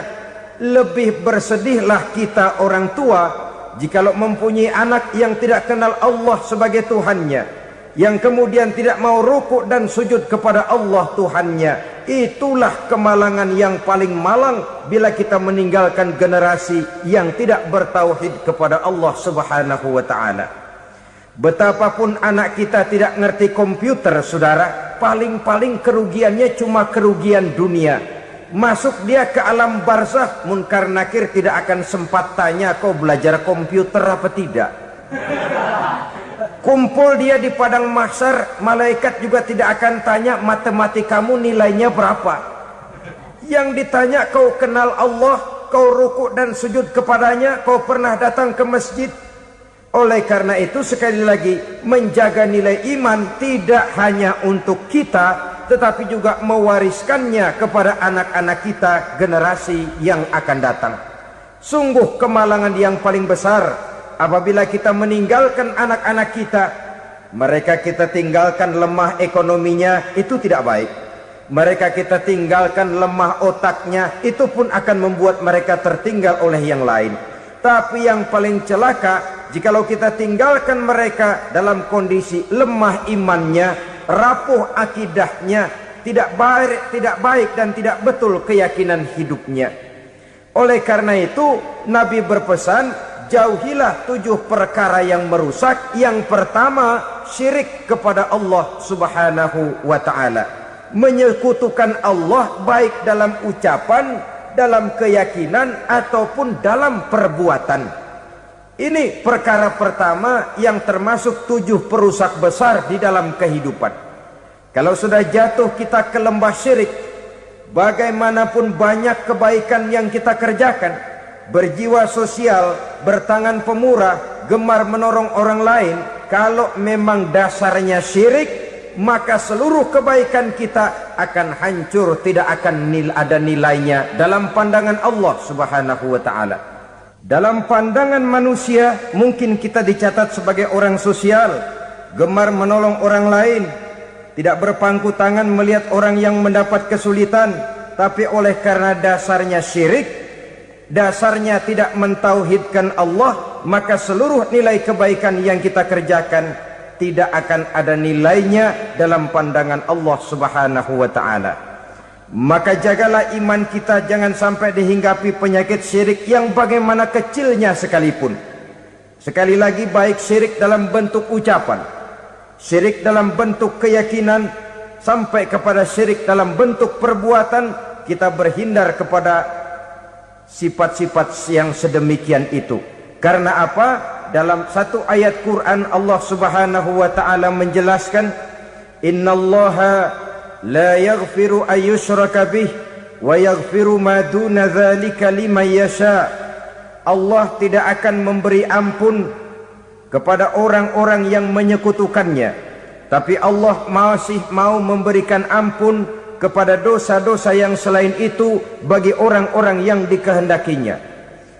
lebih bersedihlah kita orang tua jikalau mempunyai anak yang tidak kenal Allah sebagai Tuhannya, yang kemudian tidak mau rukuk dan sujud kepada Allah Tuhannya. Itulah kemalangan yang paling malang bila kita meninggalkan generasi yang tidak bertauhid kepada Allah Subhanahu wa ta'ala. Betapapun anak kita tidak ngerti komputer, saudara, paling-paling kerugiannya cuma kerugian dunia. Masuk dia ke alam barzakh, munkar nakir tidak akan sempat tanya kau belajar komputer apa tidak. Kumpul dia di padang mahsyar, malaikat juga tidak akan tanya matematikamu nilainya berapa. Yang ditanya kau kenal Allah, kau rukuk dan sujud kepadanya, kau pernah datang ke masjid. Oleh karena itu sekali lagi, menjaga nilai iman tidak hanya untuk kita, tetapi juga mewariskannya kepada anak-anak kita, generasi yang akan datang. Sungguh kemalangan yang paling besar apabila kita meninggalkan anak-anak kita. Mereka kita tinggalkan lemah ekonominya, itu tidak baik. Mereka kita tinggalkan lemah otaknya, itu pun akan membuat mereka tertinggal oleh yang lain. Tapi yang paling celaka, jikalau kita tinggalkan mereka dalam kondisi lemah imannya, rapuh akidahnya, tidak baik dan tidak betul keyakinan hidupnya. Oleh karena itu Nabi berpesan, jauhilah 7 perkara yang merusak. Yang pertama, syirik kepada Allah Subhanahu wa ta'ala, menyekutukan Allah baik dalam ucapan, dalam keyakinan ataupun dalam perbuatan. Ini perkara pertama yang termasuk 7 perusak besar di dalam kehidupan. Kalau sudah jatuh kita ke lembah syirik, bagaimanapun banyak kebaikan yang kita kerjakan, berjiwa sosial, bertangan pemurah, gemar menolong orang lain, kalau memang dasarnya syirik, maka seluruh kebaikan kita akan hancur, tidak akan ada nilainya dalam pandangan Allah Subhanahu wa ta'ala. Dalam pandangan manusia mungkin kita dicatat sebagai orang sosial, gemar menolong orang lain, tidak berpangku tangan melihat orang yang mendapat kesulitan, tapi oleh karena dasarnya syirik, dasarnya tidak mentauhidkan Allah, maka seluruh nilai kebaikan yang kita kerjakan tidak akan ada nilainya dalam pandangan Allah Subhanahu wa ta'ala. Maka jagalah iman kita jangan sampai dihinggapi penyakit syirik yang bagaimana kecilnya sekalipun. Sekali lagi, baik syirik dalam bentuk ucapan, syirik dalam bentuk keyakinan, sampai kepada syirik dalam bentuk perbuatan, kita berhindar kepada sifat-sifat yang sedemikian itu. Karena apa? Dalam satu ayat Quran Allah Subhanahu wa ta'ala menjelaskan, innallaha la yaghfiru ayyushraka bih wa yaghfiru ma duna dzalika liman yasha. Allah tidak akan memberi ampun kepada orang-orang yang menyekutukannya, tapi Allah masih mau memberikan ampun kepada dosa-dosa yang selain itu bagi orang-orang yang dikehendakinya.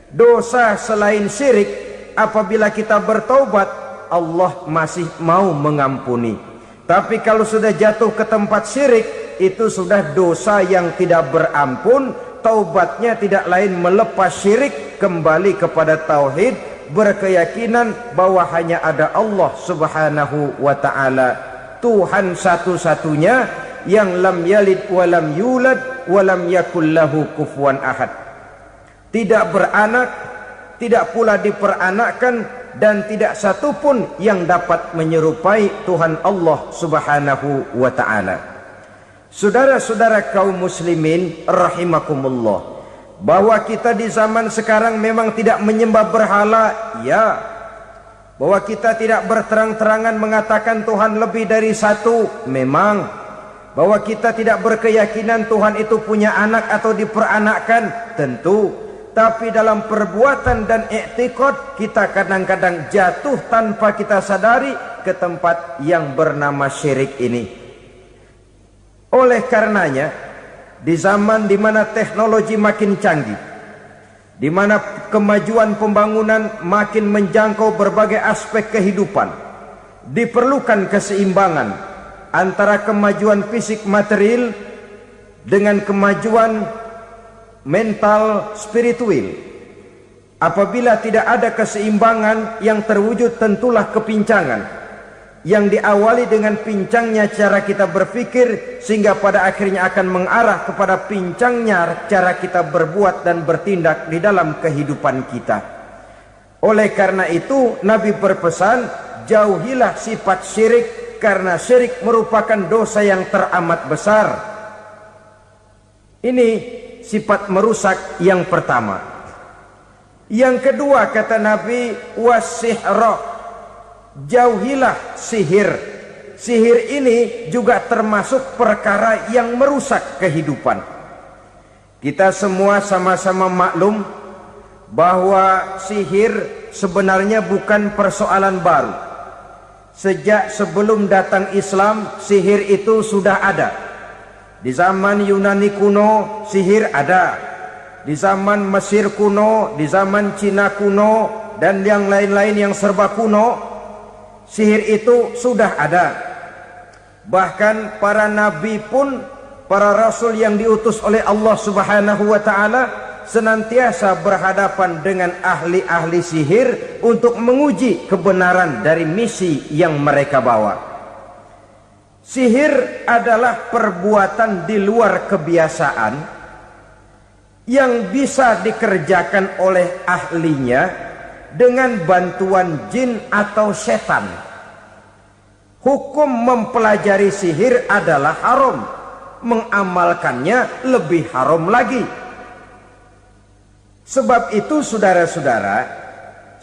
Dosa selain syirik, apabila kita bertaubat, Allah masih mau mengampuni. Tapi kalau sudah jatuh ke tempat syirik, itu sudah dosa yang tidak berampun. Taubatnya tidak lain melepas syirik, kembali kepada tauhid, berkeyakinan bahwa hanya ada Allah Subhanahu wa ta'ala, Tuhan satu-satunya yang lam yalid walam yulad walam yakul lahu kufuwan ahad. Tidak beranak, tidak pula diperanakkan, dan tidak satupun yang dapat menyerupai Tuhan Allah Subhanahu wa ta'ala. Saudara-saudara kaum muslimin rahimakumullah, bahwa kita di zaman sekarang memang tidak menyembah berhala, ya. Bahwa kita tidak berterang-terangan mengatakan Tuhan lebih dari satu, memang. Bahwa kita tidak berkeyakinan Tuhan itu punya anak atau diperanakkan, tentu. Tapi dalam perbuatan dan i'tiqad kita kadang-kadang jatuh tanpa kita sadari ke tempat yang bernama syirik ini. Oleh karenanya, di zaman di mana teknologi makin canggih, di mana kemajuan pembangunan makin menjangkau berbagai aspek kehidupan, diperlukan keseimbangan antara kemajuan fisik material dengan kemajuan mental spiritual. Apabila tidak ada keseimbangan, yang terwujud tentulah kepincangan, yang diawali dengan pincangnya cara kita berpikir, sehingga pada akhirnya akan mengarah kepada pincangnya cara kita berbuat dan bertindak di dalam kehidupan kita. Oleh karena itu Nabi berpesan, jauhilah sifat syirik, karena syirik merupakan dosa yang teramat besar. Ini sifat merusak yang pertama. Yang kedua, kata Nabi, wasihra, jauhilah sihir. Sihir ini juga termasuk perkara yang merusak kehidupan. Kita semua sama-sama maklum bahwa sihir sebenarnya bukan persoalan baru. Sejak sebelum datang Islam, sihir itu sudah ada. Di zaman Yunani kuno, sihir ada. Di zaman Mesir kuno, di zaman Cina kuno, dan yang lain-lain yang serba kuno, sihir itu sudah ada. Bahkan para nabi pun, para rasul yang diutus oleh Allah Subhanahu wa ta'ala, senantiasa berhadapan dengan ahli-ahli sihir untuk menguji kebenaran dari misi yang mereka bawa. Sihir adalah perbuatan di luar kebiasaan yang bisa dikerjakan oleh ahlinya dengan bantuan jin atau setan. Hukum mempelajari sihir adalah haram, mengamalkannya lebih haram lagi. Sebab itu saudara-saudara,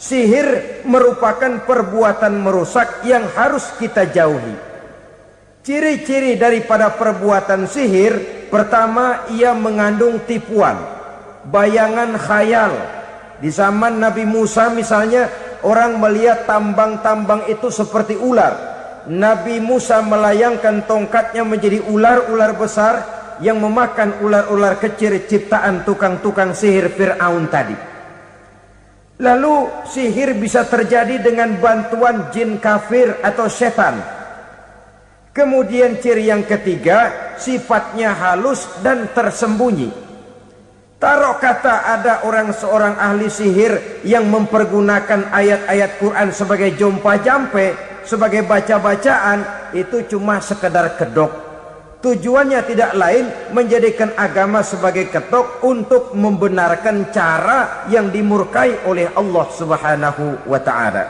sihir merupakan perbuatan merusak yang harus kita jauhi. Ciri-ciri daripada perbuatan sihir, pertama, ia mengandung tipuan, bayangan khayal. Di zaman Nabi Musa misalnya, orang melihat tambang-tambang itu seperti ular. Nabi Musa melayangkan tongkatnya menjadi ular-ular besar yang memakan ular-ular kecil ciptaan tukang-tukang sihir Fir'aun tadi. Lalu sihir bisa terjadi dengan bantuan jin kafir atau setan. Kemudian ciri yang ketiga, sifatnya halus dan tersembunyi. Taruh kata ada seorang ahli sihir yang mempergunakan ayat-ayat Quran sebagai jompa-jampe, sebagai baca-bacaan, itu cuma sekedar kedok. Tujuannya tidak lain menjadikan agama sebagai kedok untuk membenarkan cara yang dimurkai oleh Allah Subhanahu wa ta'ala.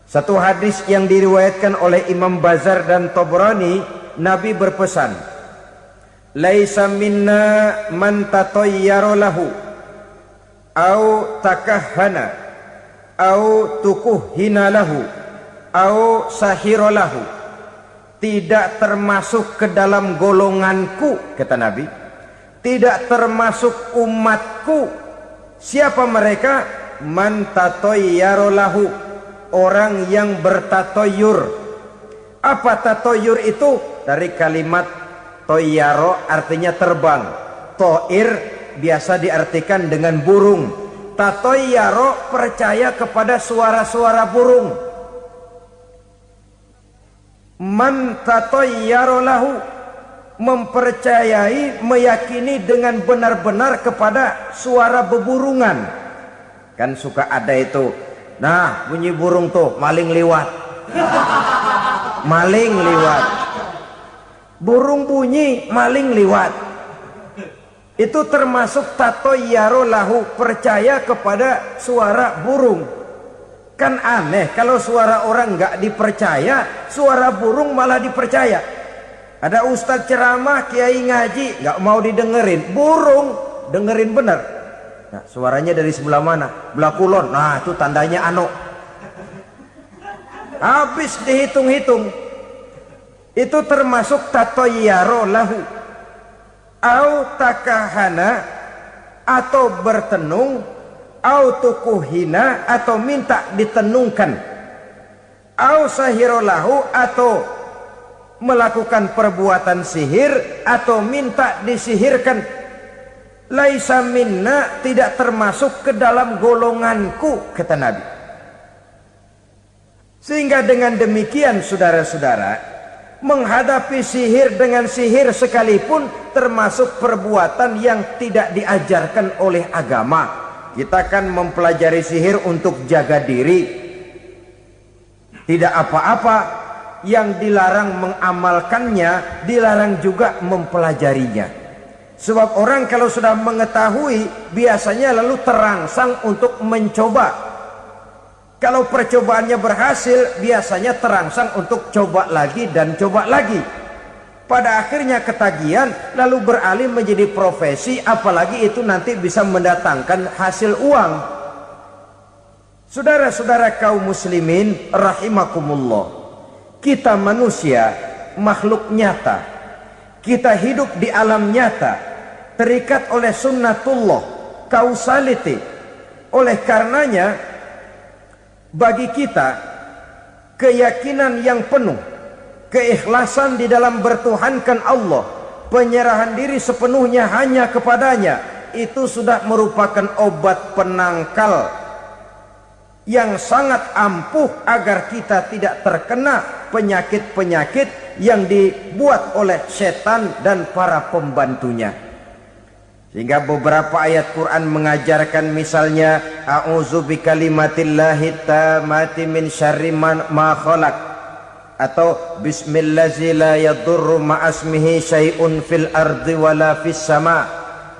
Satu hadis yang diriwayatkan oleh Imam Bazar dan Tabrani, Nabi berpesan, "Laisa minna man tatayyara lahu au takahhana au tukuhhina lahu au sahira lahu." Tidak termasuk ke dalam golonganku, kata Nabi. Tidak termasuk umatku. Siapa mereka? Man tatayyara lahu, orang yang bertatoyur. Apa tatoyur itu? Dari kalimat toyaro, artinya terbang. Toir biasa diartikan dengan burung. Tatoyaro percaya kepada suara-suara burung. Man tatayyara lahu, mempercayai, meyakini dengan benar-benar kepada suara beburungan. Kan suka ada itu, nah bunyi burung tuh, maling liwat. Maling liwat. Burung bunyi, maling liwat. Itu termasuk tatayyara lahu, percaya kepada suara burung. Kan aneh kalau suara orang nggak dipercaya, suara burung malah dipercaya. Ada ustadz ceramah, kiai ngaji, nggak mau didengerin, burung dengerin bener. Nah, suaranya dari sebelah mana? Belah kulon. Nah, itu tandanya anu. Habis dihitung-hitung. Itu termasuk tatayyara lahu. Au takahana, atau bertenung, au tukuhina, atau minta ditenungkan, au sahirolahu, atau melakukan perbuatan sihir atau minta disihirkan. Laisa minna, tidak termasuk ke dalam golonganku, kata Nabi. Sehingga dengan demikian saudara-saudara, menghadapi sihir dengan sihir sekalipun termasuk perbuatan yang tidak diajarkan oleh agama. Kita kan mempelajari sihir untuk jaga diri. Tidak apa-apa. Yang dilarang mengamalkannya, dilarang juga mempelajarinya. Sebab orang kalau sudah mengetahui, biasanya lalu terangsang untuk mencoba. Kalau percobaannya berhasil, biasanya terangsang untuk coba lagi dan coba lagi. Pada akhirnya ketagihan, lalu beralih menjadi profesi, apalagi itu nanti bisa mendatangkan hasil uang. Saudara-saudara kaum muslimin rahimakumullah, kita manusia makhluk nyata, kita hidup di alam nyata, terikat oleh sunnatullah, causality. Oleh karenanya bagi kita keyakinan yang penuh, keikhlasan di dalam bertuhankan Allah, penyerahan diri sepenuhnya hanya kepadanya, itu sudah merupakan obat penangkal yang sangat ampuh agar kita tidak terkena penyakit-penyakit yang dibuat oleh setan dan para pembantunya. Sehingga beberapa ayat Quran mengajarkan, misalnya a'udzu bikalimatillahi tammati min syarri ma khalaq, atau bismillazi la yadurru ma'asmihi syai'un fil ardi wala fis sama,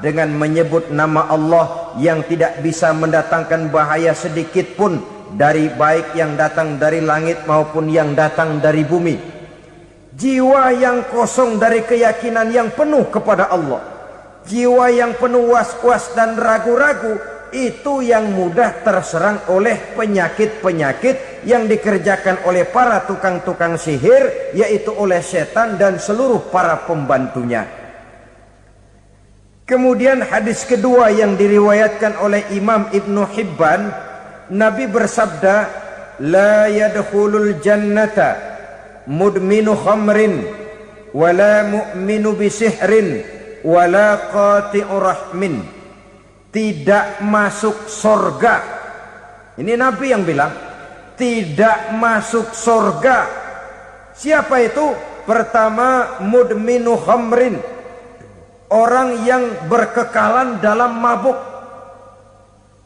dengan menyebut nama Allah yang tidak bisa mendatangkan bahaya sedikit pun dari baik yang datang dari langit maupun yang datang dari bumi. Jiwa yang kosong dari keyakinan yang penuh kepada Allah, jiwa yang penuh was-was dan ragu-ragu, itu yang mudah terserang oleh penyakit-penyakit yang dikerjakan oleh para tukang-tukang sihir, yaitu oleh setan dan seluruh para pembantunya. Kemudian hadis kedua yang diriwayatkan oleh Imam Ibnu Hibban, Nabi bersabda, la yadkhulul jannata mudminu khamrin wala mu'minu bisihrin wala qati'u rahmin. Tidak masuk surga. Ini Nabi yang bilang, tidak masuk surga. Siapa itu? Pertama, mudminu khamrin, orang yang berkekalan dalam mabuk.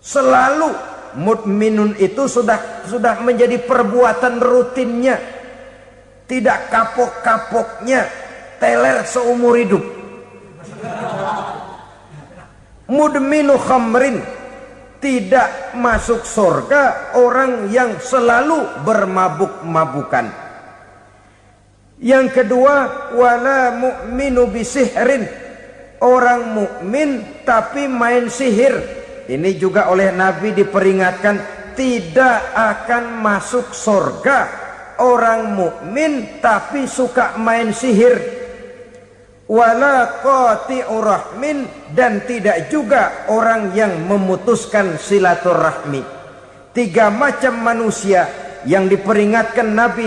Selalu mudminun itu sudah menjadi perbuatan rutinnya, tidak kapok-kapoknya, teler seumur hidup. Mudminu khamrin, tidak masuk surga orang yang selalu bermabuk-mabukan. Yang kedua, wala mu'minu bisihrin, orang mukmin tapi main sihir. Ini juga oleh Nabi diperingatkan, tidak akan masuk surga orang mukmin tapi suka main sihir. Wala qati'u rahmin, dan tidak juga orang yang memutuskan silaturahmi. Tiga macam manusia yang diperingatkan Nabi